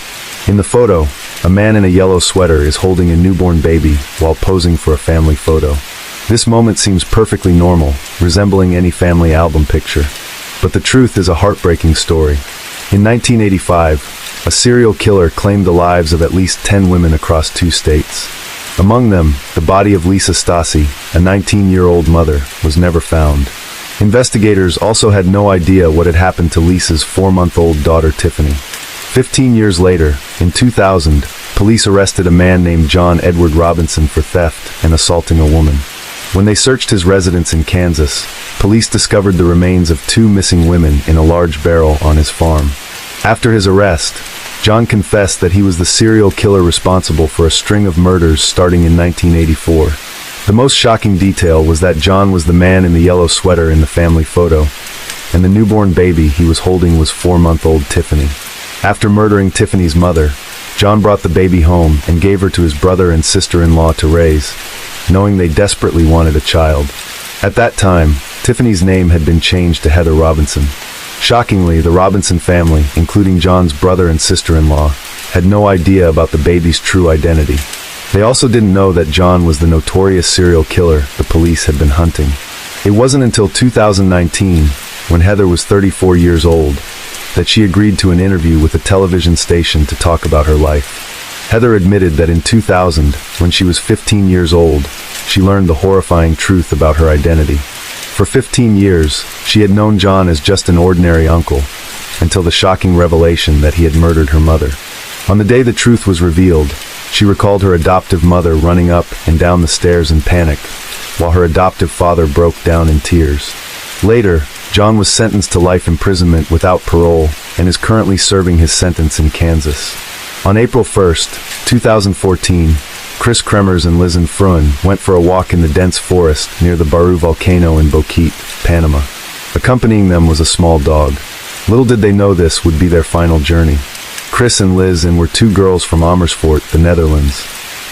In the photo, a man in a yellow sweater is holding a newborn baby while posing for a family photo. This moment seems perfectly normal, resembling any family album picture. But the truth is a heartbreaking story. In 1985, a serial killer claimed the lives of at least 10 women across 2 states. Among them, the body of Lisa Stasi, a 19-year-old mother, was never found. Investigators also had no idea what had happened to Lisa's 4-month-old daughter Tiffany. 15 years later, in 2000, police arrested a man named John Edward Robinson for theft and assaulting a woman. When they searched his residence in Kansas, police discovered the remains of 2 missing women in a large barrel on his farm. After his arrest, John confessed that he was the serial killer responsible for a string of murders starting in 1984. The most shocking detail was that John was the man in the yellow sweater in the family photo, and the newborn baby he was holding was 4-month-old Tiffany. After murdering Tiffany's mother, John brought the baby home and gave her to his brother and sister-in-law to raise, knowing they desperately wanted a child. At that time, Tiffany's name had been changed to Heather Robinson. Shockingly, the Robinson family, including John's brother and sister-in-law, had no idea about the baby's true identity. They also didn't know that John was the notorious serial killer the police had been hunting. It wasn't until 2019, when Heather was 34 years old, that she agreed to an interview with a television station to talk about her life. Heather admitted that in 2000, when she was 15 years old, she learned the horrifying truth about her identity. For 15 years, she had known John as just an ordinary uncle, until the shocking revelation that he had murdered her mother. On the day the truth was revealed, she recalled her adoptive mother running up and down the stairs in panic, while her adoptive father broke down in tears. Later, John was sentenced to life imprisonment without parole and is currently serving his sentence in Kansas. On April 1st, 2014, Chris Kremers and Liz Fruin went for a walk in the dense forest near the Baru volcano in Boquete, Panama. Accompanying them was a small dog. Little did they know this would be their final journey. Chris and Liz were two girls from Amersfoort, the Netherlands.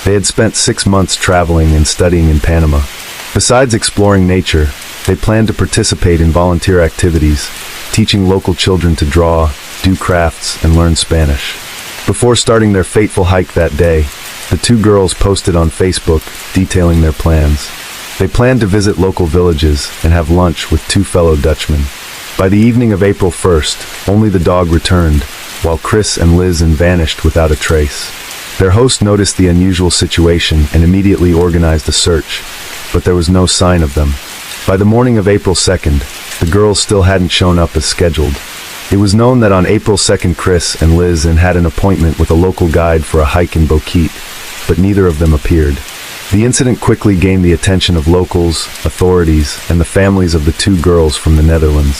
They had spent 6 months traveling and studying in Panama. Besides exploring nature, they planned to participate in volunteer activities, teaching local children to draw, do crafts, and learn Spanish. Before starting their fateful hike that day, the two girls posted on Facebook detailing their plans. They planned to visit local villages and have lunch with two fellow Dutchmen. By the evening of April 1st, only the dog returned, while Chris and Liz vanished without a trace. Their host noticed the unusual situation and immediately organized a search, but there was no sign of them. By the morning of April 2nd, the girls still hadn't shown up as scheduled. It was known that on April 2nd Chris and Liz had an appointment with a local guide for a hike in Boquete, but neither of them appeared. The incident quickly gained the attention of locals, authorities, and the families of the two girls from the Netherlands.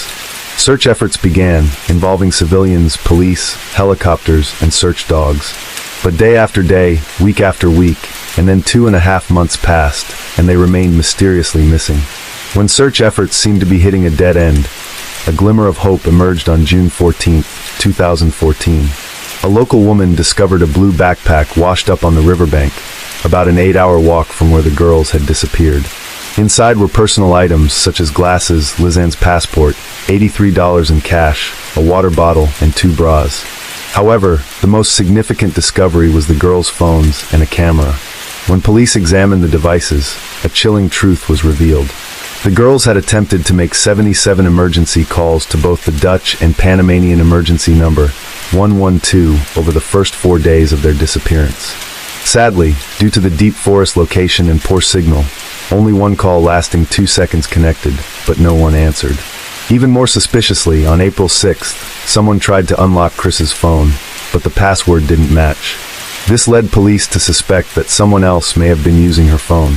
Search efforts began, involving civilians, police, helicopters, and search dogs. But day after day, week after week, and then 2.5 months passed, and they remained mysteriously missing. When search efforts seemed to be hitting a dead end, a glimmer of hope emerged on June 14, 2014. A local woman discovered a blue backpack washed up on the riverbank, about an 8-hour walk from where the girls had disappeared. Inside were personal items such as glasses, Lizanne's passport, $83 in cash, a water bottle, and 2 bras. However, the most significant discovery was the girls' phones and a camera. When police examined the devices, a chilling truth was revealed. The girls had attempted to make 77 emergency calls to both the Dutch and Panamanian emergency number 112 over the first 4 days of their disappearance. Sadly, due to the deep forest location and poor signal, only one call lasting 2 seconds connected, but no one answered. Even more suspiciously, on April 6th, someone tried to unlock Chris's phone, but the password didn't match. This led police to suspect that someone else may have been using her phone.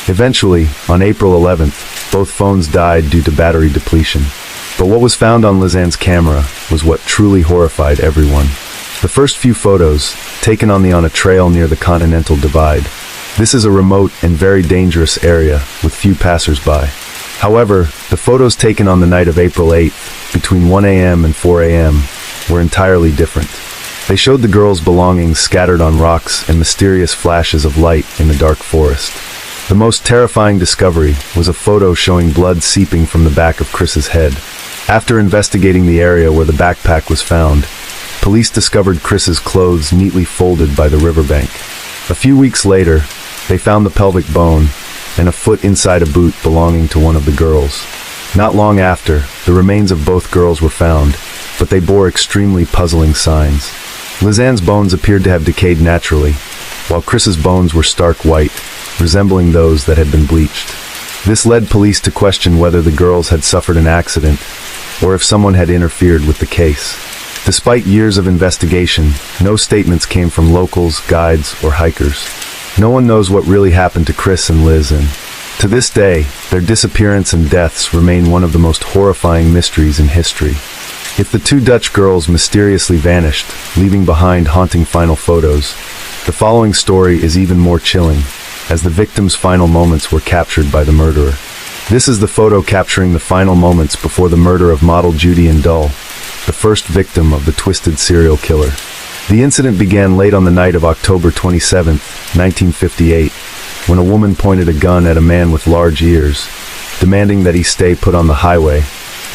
Eventually, on April 11th, both phones died due to battery depletion. But what was found on Lizanne's camera was what truly horrified everyone. The first few photos, taken on a trail near the Continental Divide. This is a remote and very dangerous area with few passers-by. However, the photos taken on the night of April 8th, between 1 a.m. and 4 a.m., were entirely different. They showed the girls' belongings scattered on rocks and mysterious flashes of light in the dark forest. The most terrifying discovery was a photo showing blood seeping from the back of Chris's head. After investigating the area where the backpack was found, police discovered Chris's clothes neatly folded by the riverbank. A few weeks later, they found the pelvic bone and a foot inside a boot belonging to one of the girls. Not long after, the remains of both girls were found, but they bore extremely puzzling signs. Lizanne's bones appeared to have decayed naturally, while Chris's bones were stark white, resembling those that had been bleached. This led police to question whether the girls had suffered an accident, or if someone had interfered with the case. Despite years of investigation, no statements came from locals, guides, or hikers. No one knows what really happened to Chris and Liz, and to this day, their disappearance and deaths remain one of the most horrifying mysteries in history. If the two Dutch girls mysteriously vanished, leaving behind haunting final photos, the following story is even more chilling, as the victims' final moments were captured by the murderer. This is the photo capturing the final moments before the murder of model Judy Dull, the first victim of the twisted serial killer. The incident began late on the night of October 27, 1958, when a woman pointed a gun at a man with large ears, demanding that he stay put on the highway,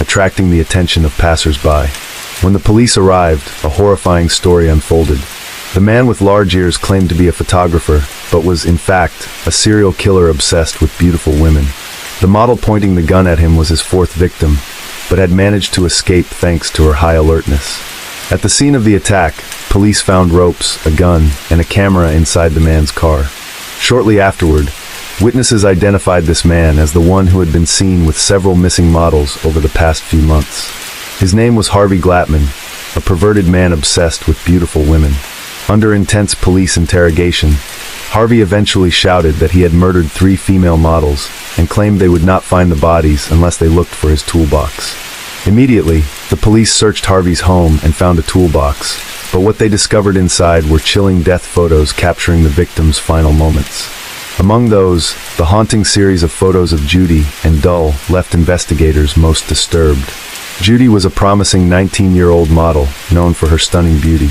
attracting the attention of passers-by. When the police arrived, a horrifying story unfolded. The man with large ears claimed to be a photographer, but was, in fact, a serial killer obsessed with beautiful women. The model pointing the gun at him was his fourth victim, but had managed to escape thanks to her high alertness. At the scene of the attack, police found ropes, a gun, and a camera inside the man's car. Shortly afterward, witnesses identified this man as the one who had been seen with several missing models over the past few months. His name was Harvey Glattman, a perverted man obsessed with beautiful women. Under intense police interrogation, Harvey eventually shouted that he had murdered 3 female models and claimed they would not find the bodies unless they looked for his toolbox. Immediately, the police searched Harvey's home and found a toolbox, but what they discovered inside were chilling death photos capturing the victim's final moments. Among those, the haunting series of photos of Judy and Dull left investigators most disturbed. Judy was a promising 19-year-old model known for her stunning beauty.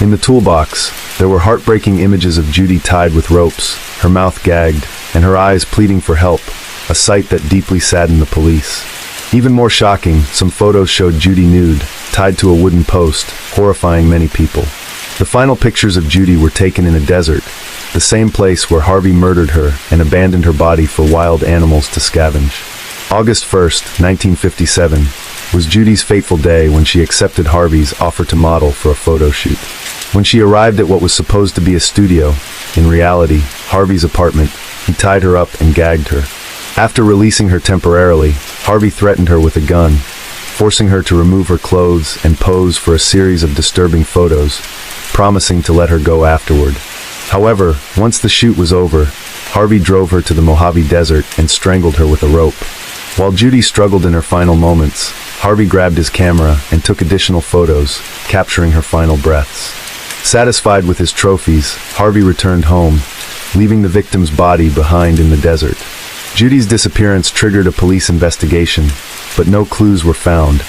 In the toolbox, there were heartbreaking images of Judy tied with ropes, her mouth gagged, and her eyes pleading for help, a sight that deeply saddened the police. Even more shocking, some photos showed Judy nude, tied to a wooden post, horrifying many people. The final pictures of Judy were taken in a desert, the same place where Harvey murdered her and abandoned her body for wild animals to scavenge. August 1st, 1957, was Judy's fateful day when she accepted Harvey's offer to model for a photo shoot. When she arrived at what was supposed to be a studio, in reality, Harvey's apartment, he tied her up and gagged her. After releasing her temporarily, Harvey threatened her with a gun, forcing her to remove her clothes and pose for a series of disturbing photos, promising to let her go afterward. However, once the shoot was over, Harvey drove her to the Mojave Desert and strangled her with a rope. While Judy struggled in her final moments, Harvey grabbed his camera and took additional photos, capturing her final breaths. Satisfied with his trophies, Harvey returned home, leaving the victim's body behind in the desert. Judy's disappearance triggered a police investigation, but no clues were found,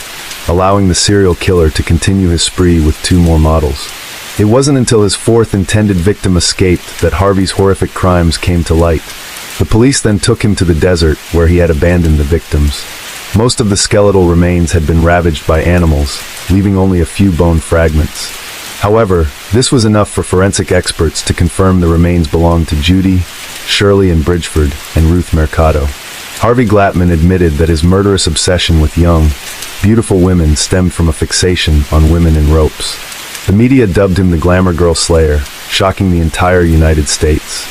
allowing the serial killer to continue his spree with 2 more models. It wasn't until his 4th intended victim escaped that Harvey's horrific crimes came to light. The police then took him to the desert where he had abandoned the victims. Most of the skeletal remains had been ravaged by animals, leaving only a few bone fragments. However, this was enough for forensic experts to confirm the remains belonged to Judy, Shirley and Bridgeford, and Ruth Mercado. Harvey Glattman admitted that his murderous obsession with young, beautiful women stemmed from a fixation on women in ropes. The media dubbed him the Glamour Girl Slayer, shocking the entire United States.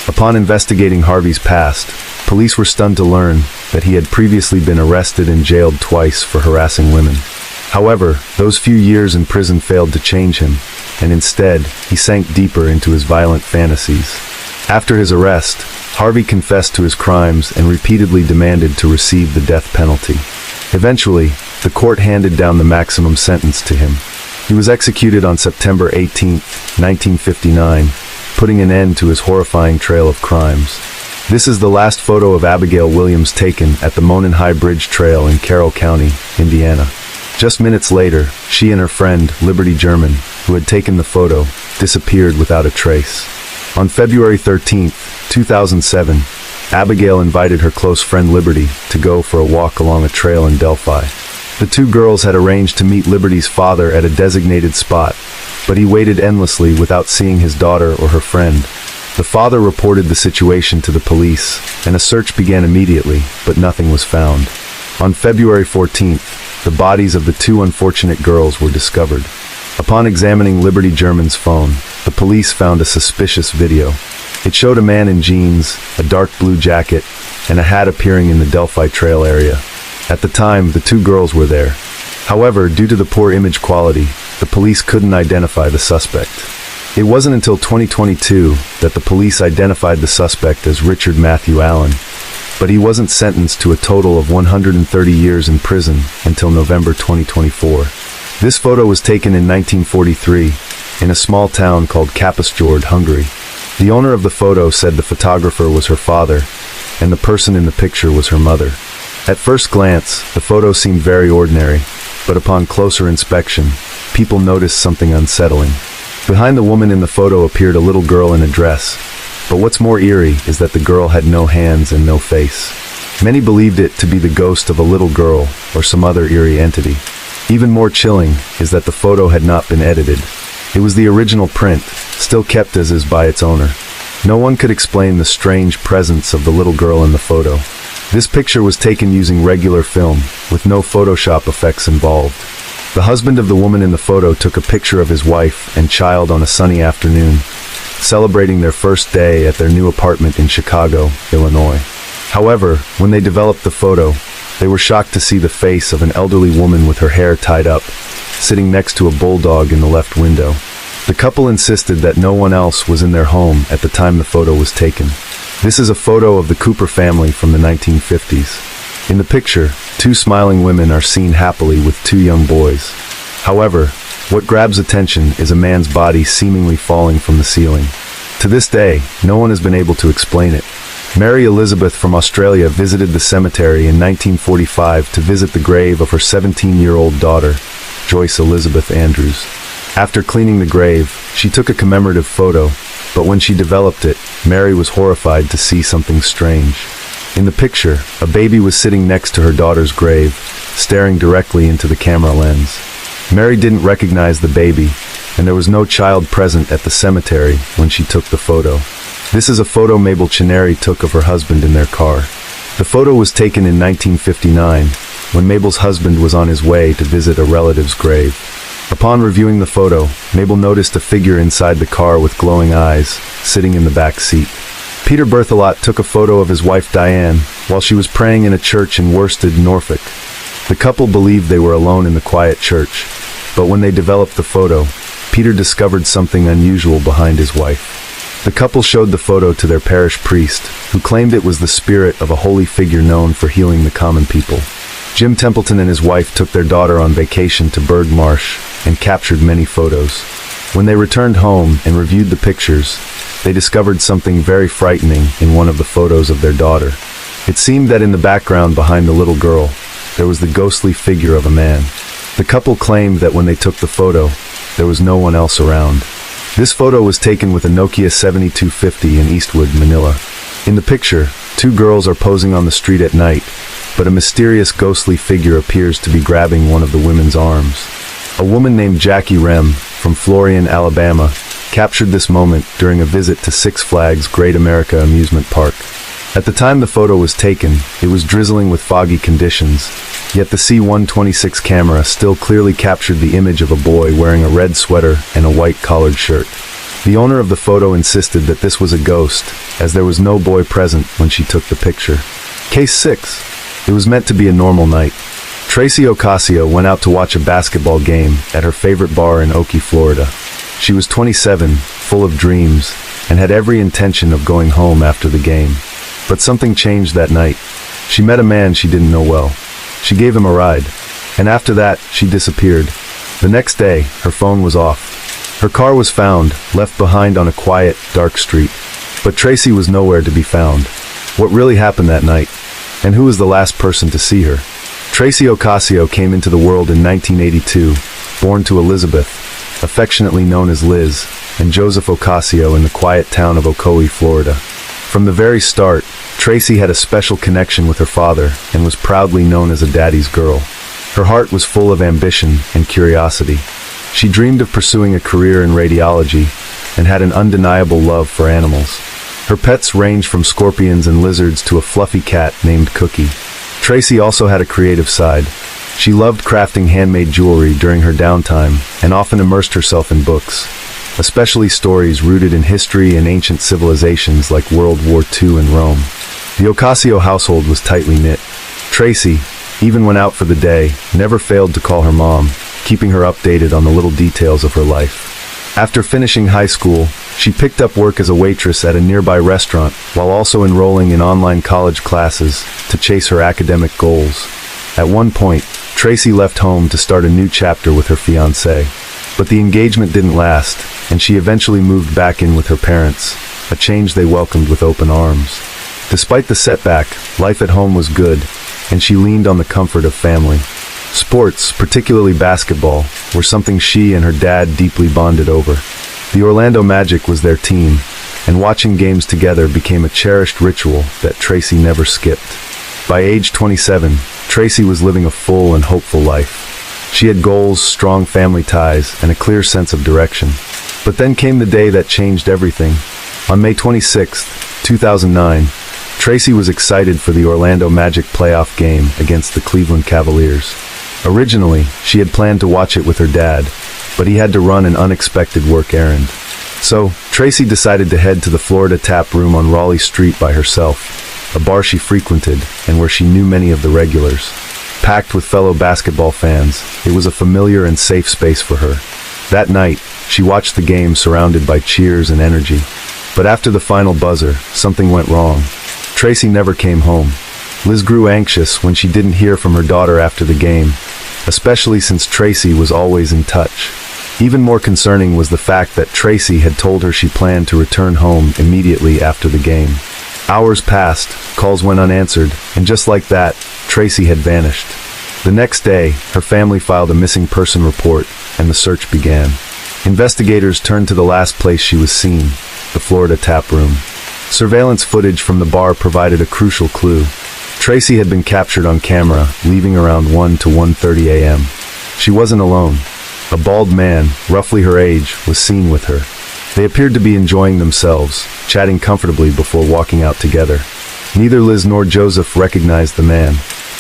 Upon investigating Harvey's past, police were stunned to learn that he had previously been arrested and jailed twice for harassing women. However, those few years in prison failed to change him, and instead, he sank deeper into his violent fantasies. After his arrest, Harvey confessed to his crimes and repeatedly demanded to receive the death penalty. Eventually, the court handed down the maximum sentence to him. He was executed on September 18, 1959, putting an end to his horrifying trail of crimes. This is the last photo of Abigail Williams taken at the Monon High Bridge Trail in Carroll County, Indiana. Just minutes later, she and her friend, Liberty German, who had taken the photo, disappeared without a trace. On February 13, 2007, Abigail invited her close friend Liberty to go for a walk along a trail in Delphi. The 2 girls had arranged to meet Liberty's father at a designated spot, but he waited endlessly without seeing his daughter or her friend. The father reported the situation to the police, and a search began immediately, but nothing was found. On February 14th, the bodies of the 2 unfortunate girls were discovered. Upon examining Liberty German's phone, the police found a suspicious video. It showed a man in jeans, a dark blue jacket, and a hat appearing in the Delphi Trail area. At the time, the 2 girls were there. However, due to the poor image quality, the police couldn't identify the suspect. It wasn't until 2022 that the police identified the suspect as Richard Matthew Allen, but he wasn't sentenced to a total of 130 years in prison until November 2024. This photo was taken in 1943 in a small town called Kapusjord, Hungary. The owner of the photo said the photographer was her father, and the person in the picture was her mother. At first glance, the photo seemed very ordinary, but upon closer inspection, people noticed something unsettling. Behind the woman in the photo appeared a little girl in a dress, but what's more eerie is that the girl had no hands and no face. Many believed it to be the ghost of a little girl or some other eerie entity. Even more chilling is that the photo had not been edited. It was the original print, still kept as is by its owner. No one could explain the strange presence of the little girl in the photo. This picture was taken using regular film, with no Photoshop effects involved. The husband of the woman in the photo took a picture of his wife and child on a sunny afternoon, celebrating their first day at their new apartment in Chicago, Illinois. However, when they developed the photo, they were shocked to see the face of an elderly woman with her hair tied up, sitting next to a bulldog in the left window. The couple insisted that no one else was in their home at the time the photo was taken. This is a photo of the Cooper family from the 1950s. In the picture, two smiling women are seen happily with two young boys. However, what grabs attention is a man's body seemingly falling from the ceiling. To this day, no one has been able to explain it. Mary Elizabeth from Australia visited the cemetery in 1945 to visit the grave of her 17-year-old daughter, Joyce Elizabeth Andrews. After cleaning the grave, she took a commemorative photo, but when she developed it, Mary was horrified to see something strange. In the picture, a baby was sitting next to her daughter's grave, staring directly into the camera lens. Mary didn't recognize the baby, and there was no child present at the cemetery when she took the photo. This is a photo Mabel Chineri took of her husband in their car. The photo was taken in 1959, when Mabel's husband was on his way to visit a relative's grave. Upon reviewing the photo, Mabel noticed a figure inside the car with glowing eyes, sitting in the back seat. Peter Berthelot took a photo of his wife Diane while she was praying in a church in Worsted, Norfolk. The couple believed they were alone in the quiet church, but when they developed the photo, Peter discovered something unusual behind his wife. The couple showed the photo to their parish priest, who claimed it was the spirit of a holy figure known for healing the common people. Jim Templeton and his wife took their daughter on vacation to Bird Marsh and captured many photos. When they returned home and reviewed the pictures, they discovered something very frightening in one of the photos of their daughter. It seemed that in the background behind the little girl, there was the ghostly figure of a man. The couple claimed that when they took the photo, there was no one else around. This photo was taken with a Nokia 7250 in Eastwood, Manila. In the picture, two girls are posing on the street at night, but a mysterious ghostly figure appears to be grabbing one of the women's arms. A woman named Jackie Rem, from Florian, Alabama, captured this moment during a visit to Six Flags Great America Amusement Park. At the time the photo was taken, it was drizzling with foggy conditions, yet the C126 camera still clearly captured the image of a boy wearing a red sweater and a white collared shirt. The owner of the photo insisted that this was a ghost, as there was no boy present when she took the picture. Case 6. It was meant to be a normal night. Tracy Ocasio went out to watch a basketball game at her favorite bar in Oakey, Florida. She was 27, full of dreams, and had every intention of going home after the game. But something changed that night. She met a man she didn't know well. She gave him a ride, and after that, she disappeared. The next day, her phone was off. Her car was found, left behind on a quiet, dark street. But Tracy was nowhere to be found. What really happened that night? And who was the last person to see her? Tracy Ocasio came into the world in 1982, born to Elizabeth, affectionately known as Liz, and Joseph Ocasio in the quiet town of Ocoee, Florida. From the very start, Tracy had a special connection with her father and was proudly known as a daddy's girl. Her heart was full of ambition and curiosity. She dreamed of pursuing a career in radiology and had an undeniable love for animals. Her pets ranged from scorpions and lizards to a fluffy cat named Cookie. Tracy also had a creative side. She loved crafting handmade jewelry during her downtime and often immersed herself in books, especially stories rooted in history and ancient civilizations like World War II and Rome. The Ocasio household was tightly knit. Tracy, even when out for the day, never failed to call her mom, keeping her updated on the little details of her life. After finishing high school, she picked up work as a waitress at a nearby restaurant while also enrolling in online college classes to chase her academic goals. At one point, Tracy left home to start a new chapter with her fiancé. But the engagement didn't last, and she eventually moved back in with her parents, a change they welcomed with open arms. Despite the setback, life at home was good, and she leaned on the comfort of family. Sports, particularly basketball, were something she and her dad deeply bonded over. The Orlando Magic was their team, and watching games together became a cherished ritual that Tracy never skipped. By age 27, Tracy was living a full and hopeful life. She had goals, strong family ties, and a clear sense of direction. But then came the day that changed everything. On May 26, 2009, Tracy was excited for the Orlando Magic playoff game against the Cleveland Cavaliers. Originally, she had planned to watch it with her dad, but he had to run an unexpected work errand. So, Tracy decided to head to the Florida Tap Room on Raleigh Street by herself, a bar she frequented and where she knew many of the regulars. Packed with fellow basketball fans, it was a familiar and safe space for her. That night, she watched the game surrounded by cheers and energy. But after the final buzzer, something went wrong. Tracy never came home. Liz grew anxious when she didn't hear from her daughter after the game, especially since Tracy was always in touch. Even more concerning was the fact that Tracy had told her she planned to return home immediately after the game. Hours passed, calls went unanswered, and just like that, Tracy had vanished. The next day, her family filed a missing person report, and the search began. Investigators turned to the last place she was seen, the Florida Tap Room. Surveillance footage from the bar provided a crucial clue. Tracy had been captured on camera, leaving around 1 to 1:30 a.m. She wasn't alone. A bald man, roughly her age, was seen with her. They appeared to be enjoying themselves, chatting comfortably before walking out together. Neither Liz nor Joseph recognized the man.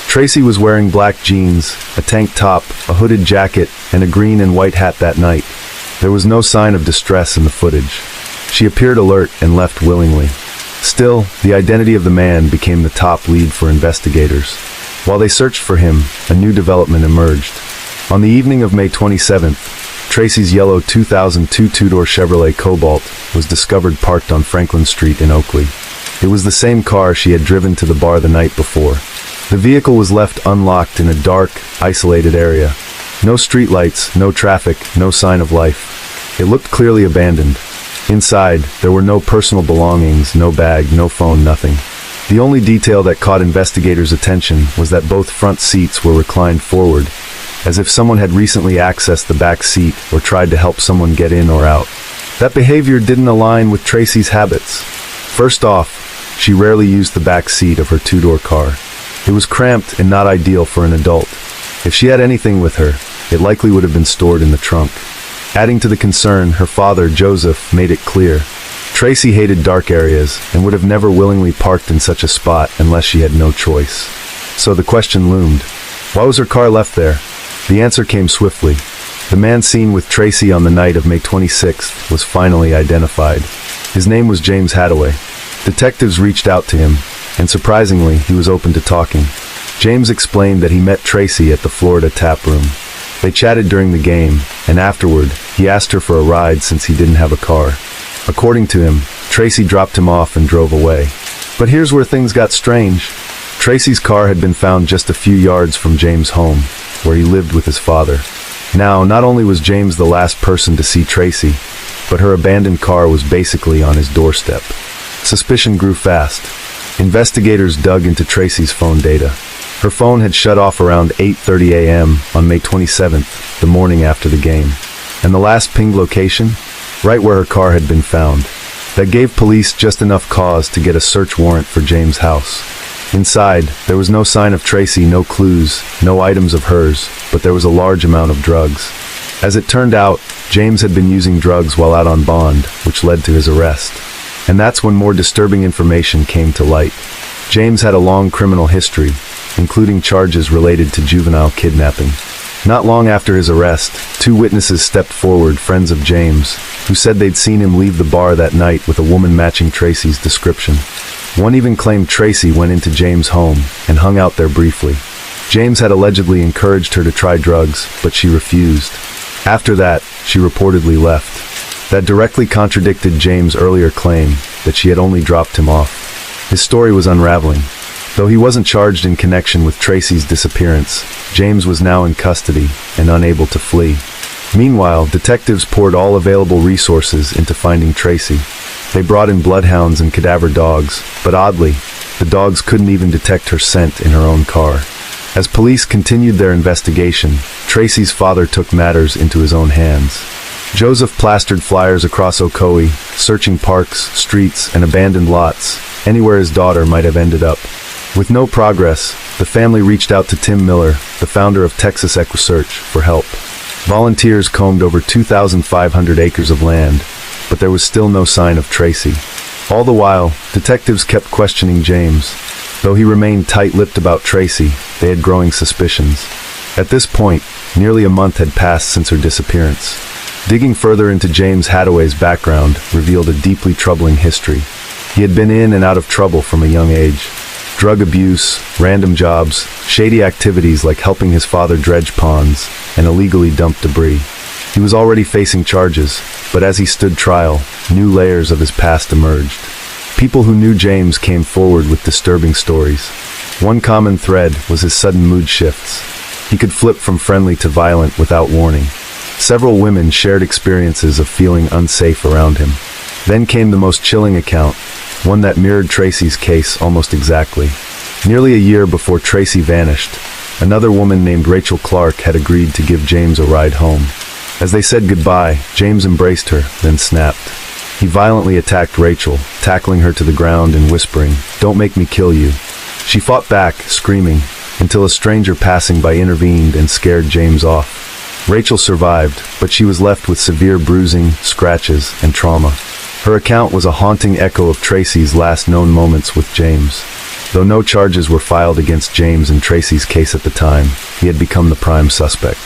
Tracy was wearing black jeans, a tank top, a hooded jacket, and a green and white hat that night. There was no sign of distress in the footage. She appeared alert and left willingly. Still, the identity of the man became the top lead for investigators. While they searched for him, a new development emerged. On the evening of May 27th, Tracy's yellow 2002 two-door Chevrolet Cobalt was discovered parked on Franklin Street in Oakley. It was the same car she had driven to the bar the night before. The vehicle was left unlocked in a dark, isolated area. No streetlights, no traffic, no sign of life. It looked clearly abandoned. Inside, there were no personal belongings, no bag, no phone, nothing. The only detail that caught investigators' attention was that both front seats were reclined forward, as if someone had recently accessed the back seat or tried to help someone get in or out. That behavior didn't align with Tracy's habits. First off, she rarely used the back seat of her two-door car. It was cramped and not ideal for an adult. If she had anything with her, it likely would have been stored in the trunk. Adding to the concern, her father, Joseph, made it clear. Tracy hated dark areas and would have never willingly parked in such a spot unless she had no choice. So the question loomed. Why was her car left there? The answer came swiftly. The man seen with Tracy on the night of May 26th was finally identified. His name was James Hadaway. Detectives reached out to him, and surprisingly, he was open to talking. James explained that he met Tracy at the Florida Tap Room. They chatted during the game, and afterward, he asked her for a ride since he didn't have a car. According to him, Tracy dropped him off and drove away. But here's where things got strange. Tracy's car had been found just a few yards from James' home, where he lived with his father. Now, not only was James the last person to see Tracy, but her abandoned car was basically on his doorstep. Suspicion grew fast. Investigators dug into Tracy's phone data. Her phone had shut off around 8:30 a.m. on May 27th, the morning after the game. And the last pinged location? Right where her car had been found. That gave police just enough cause to get a search warrant for James' house. Inside, there was no sign of Tracy, no clues, no items of hers, but there was a large amount of drugs. As it turned out, James had been using drugs while out on bond, which led to his arrest. And that's when more disturbing information came to light. James had a long criminal history, including charges related to juvenile kidnapping. Not long after his arrest, two witnesses stepped forward, friends of James, who said they'd seen him leave the bar that night with a woman matching Tracy's description. One even claimed Tracy went into James' home and hung out there briefly. James had allegedly encouraged her to try drugs, but she refused. After that, she reportedly left. That directly contradicted James' earlier claim that she had only dropped him off. His story was unraveling. Though he wasn't charged in connection with Tracy's disappearance, James was now in custody and unable to flee. Meanwhile, detectives poured all available resources into finding Tracy. They brought in bloodhounds and cadaver dogs, but oddly, the dogs couldn't even detect her scent in her own car. As police continued their investigation, Tracy's father took matters into his own hands. Joseph plastered flyers across Ocoee, searching parks, streets, and abandoned lots, anywhere his daughter might have ended up. With no progress, the family reached out to Tim Miller, the founder of Texas EquiSearch, for help. Volunteers combed over 2,500 acres of land, but there was still no sign of Tracy. All the while, detectives kept questioning James. Though he remained tight-lipped about Tracy, they had growing suspicions. At this point, nearly a month had passed since her disappearance. Digging further into James Hadaway's background revealed a deeply troubling history. He had been in and out of trouble from a young age. Drug abuse, random jobs, shady activities like helping his father dredge ponds, and illegally dumped debris. He was already facing charges, but as he stood trial, new layers of his past emerged. People who knew James came forward with disturbing stories. One common thread was his sudden mood shifts. He could flip from friendly to violent without warning. Several women shared experiences of feeling unsafe around him. Then came the most chilling account, one that mirrored Tracy's case almost exactly. Nearly a year before Tracy vanished, another woman named Rachel Clark had agreed to give James a ride home. As they said goodbye, James embraced her, then snapped. He violently attacked Rachel, tackling her to the ground and whispering, "Don't make me kill you." She fought back, screaming, until a stranger passing by intervened and scared James off. Rachel survived, but she was left with severe bruising, scratches, and trauma. Her account was a haunting echo of Tracy's last known moments with James. Though no charges were filed against James in Tracy's case at the time, he had become the prime suspect.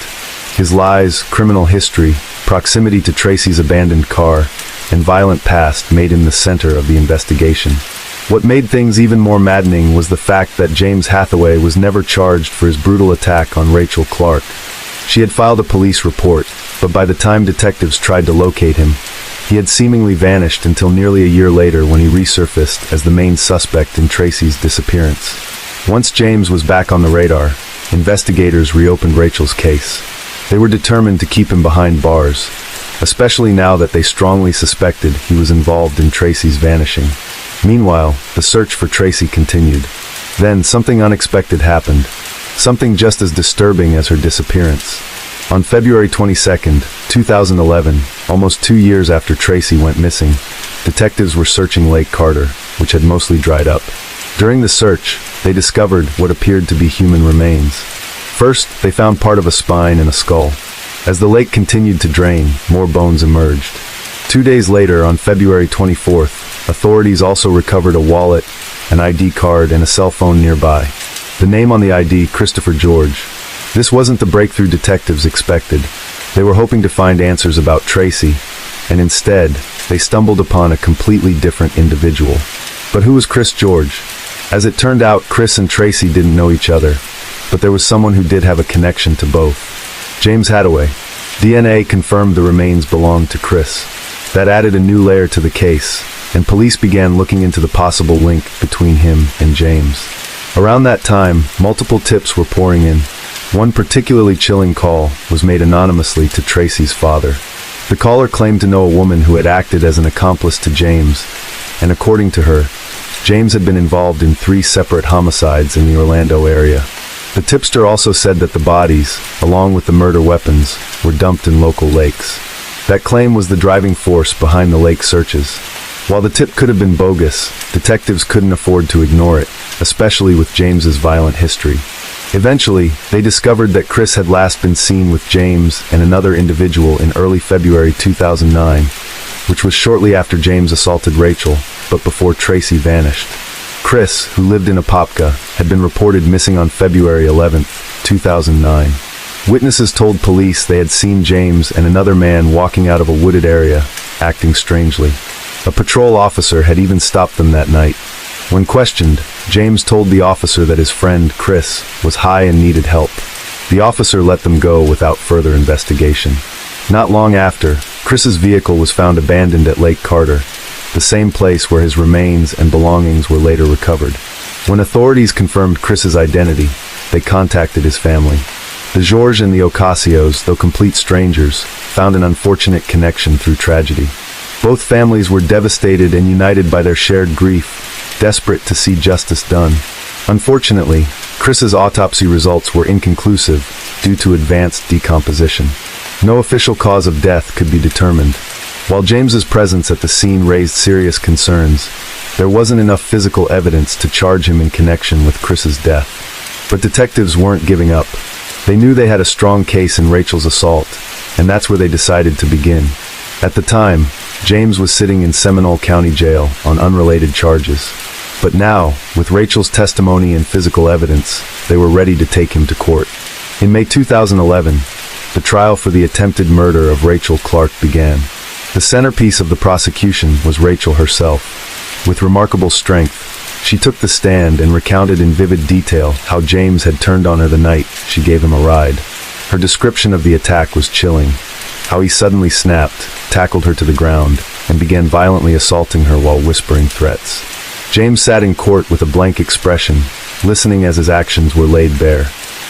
His lies, criminal history, proximity to Tracy's abandoned car, and violent past made him the center of the investigation. What made things even more maddening was the fact that James Hathaway was never charged for his brutal attack on Rachel Clark. She had filed a police report, but by the time detectives tried to locate him, he had seemingly vanished until nearly a year later when he resurfaced as the main suspect in Tracy's disappearance. Once James was back on the radar, investigators reopened Rachel's case. They were determined to keep him behind bars, especially now that they strongly suspected he was involved in Tracy's vanishing. Meanwhile, the search for Tracy continued. Then something unexpected happened, something just as disturbing as her disappearance. On February 22, 2011, almost 2 years after Tracy went missing, detectives were searching Lake Carter, which had mostly dried up. During the search, they discovered what appeared to be human remains. First, they found part of a spine and a skull. As the lake continued to drain, more bones emerged. 2 days later, on February 24th, authorities also recovered a wallet, an ID card, and a cell phone nearby. The name on the ID, Christopher George. This wasn't the breakthrough detectives expected. They were hoping to find answers about Tracy, and instead, they stumbled upon a completely different individual. But who was Chris George? As it turned out, Chris and Tracy didn't know each other, but there was someone who did have a connection to both. James Hadaway. DNA confirmed the remains belonged to Chris. That added a new layer to the case, and police began looking into the possible link between him and James. Around that time, multiple tips were pouring in. One particularly chilling call was made anonymously to Tracy's father. The caller claimed to know a woman who had acted as an accomplice to James, and according to her, James had been involved in 3 separate homicides in the Orlando area. The tipster also said that the bodies, along with the murder weapons, were dumped in local lakes. That claim was the driving force behind the lake searches. While the tip could have been bogus, detectives couldn't afford to ignore it, especially with James's violent history. Eventually, they discovered that Chris had last been seen with James and another individual in early February 2009, which was shortly after James assaulted Rachel, but before Tracy vanished. Chris, who lived in Apopka, had been reported missing on February 11, 2009. Witnesses told police they had seen James and another man walking out of a wooded area, acting strangely. A patrol officer had even stopped them that night. When questioned, James told the officer that his friend, Chris, was high and needed help. The officer let them go without further investigation. Not long after, Chris's vehicle was found abandoned at Lake Carter, the same place where his remains and belongings were later recovered. When authorities confirmed Chris's identity, they contacted his family. The Georges and the Ocasios, though complete strangers, found an unfortunate connection through tragedy. Both families were devastated and united by their shared grief, desperate to see justice done. Unfortunately, Chris's autopsy results were inconclusive due to advanced decomposition. No official cause of death could be determined. While James's presence at the scene raised serious concerns, there wasn't enough physical evidence to charge him in connection with Chris's death. But detectives weren't giving up. They knew they had a strong case in Rachel's assault, and that's where they decided to begin. At the time, James was sitting in Seminole County Jail on unrelated charges. But now, with Rachel's testimony and physical evidence, they were ready to take him to court. In May 2011, the trial for the attempted murder of Rachel Clark began. The centerpiece of the prosecution was Rachel herself. With remarkable strength, she took the stand and recounted in vivid detail how James had turned on her the night she gave him a ride. Her description of the attack was chilling. How he suddenly snapped, tackled her to the ground, and began violently assaulting her while whispering threats. James sat in court with a blank expression, listening as his actions were laid bare.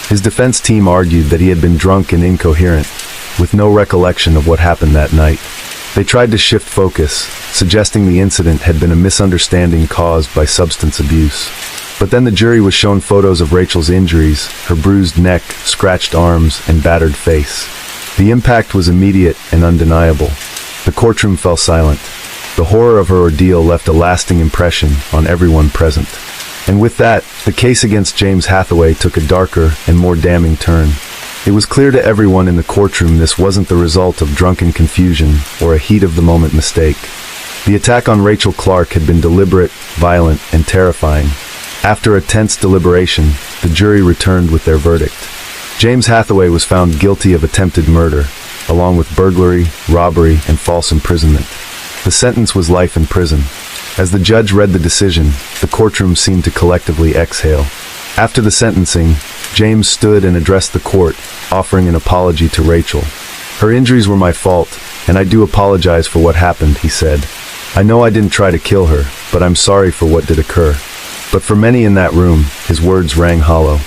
His defense team argued that he had been drunk and incoherent, with no recollection of what happened that night. They tried to shift focus, suggesting the incident had been a misunderstanding caused by substance abuse. But then the jury was shown photos of Rachel's injuries, her bruised neck, scratched arms, and battered face. The impact was immediate and undeniable. The courtroom fell silent. The horror of her ordeal left a lasting impression on everyone present. And with that, the case against James Hathaway took a darker and more damning turn. It was clear to everyone in the courtroom this wasn't the result of drunken confusion or a heat-of-the-moment mistake. The attack on Rachel Clark had been deliberate, violent, and terrifying. After a tense deliberation, the jury returned with their verdict. James Hathaway was found guilty of attempted murder, along with burglary, robbery, and false imprisonment. The sentence was life in prison. As the judge read the decision, the courtroom seemed to collectively exhale. After the sentencing, James stood and addressed the court, offering an apology to Rachel. "Her injuries were my fault, and I do apologize for what happened," he said. "I know I didn't try to kill her, but I'm sorry for what did occur." But for many in that room, his words rang hollow.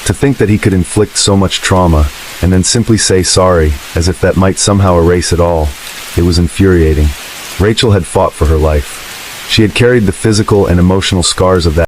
To think that he could inflict so much trauma, and then simply say sorry, as if that might somehow erase it all, it was infuriating. Rachel had fought for her life. She had carried the physical and emotional scars of that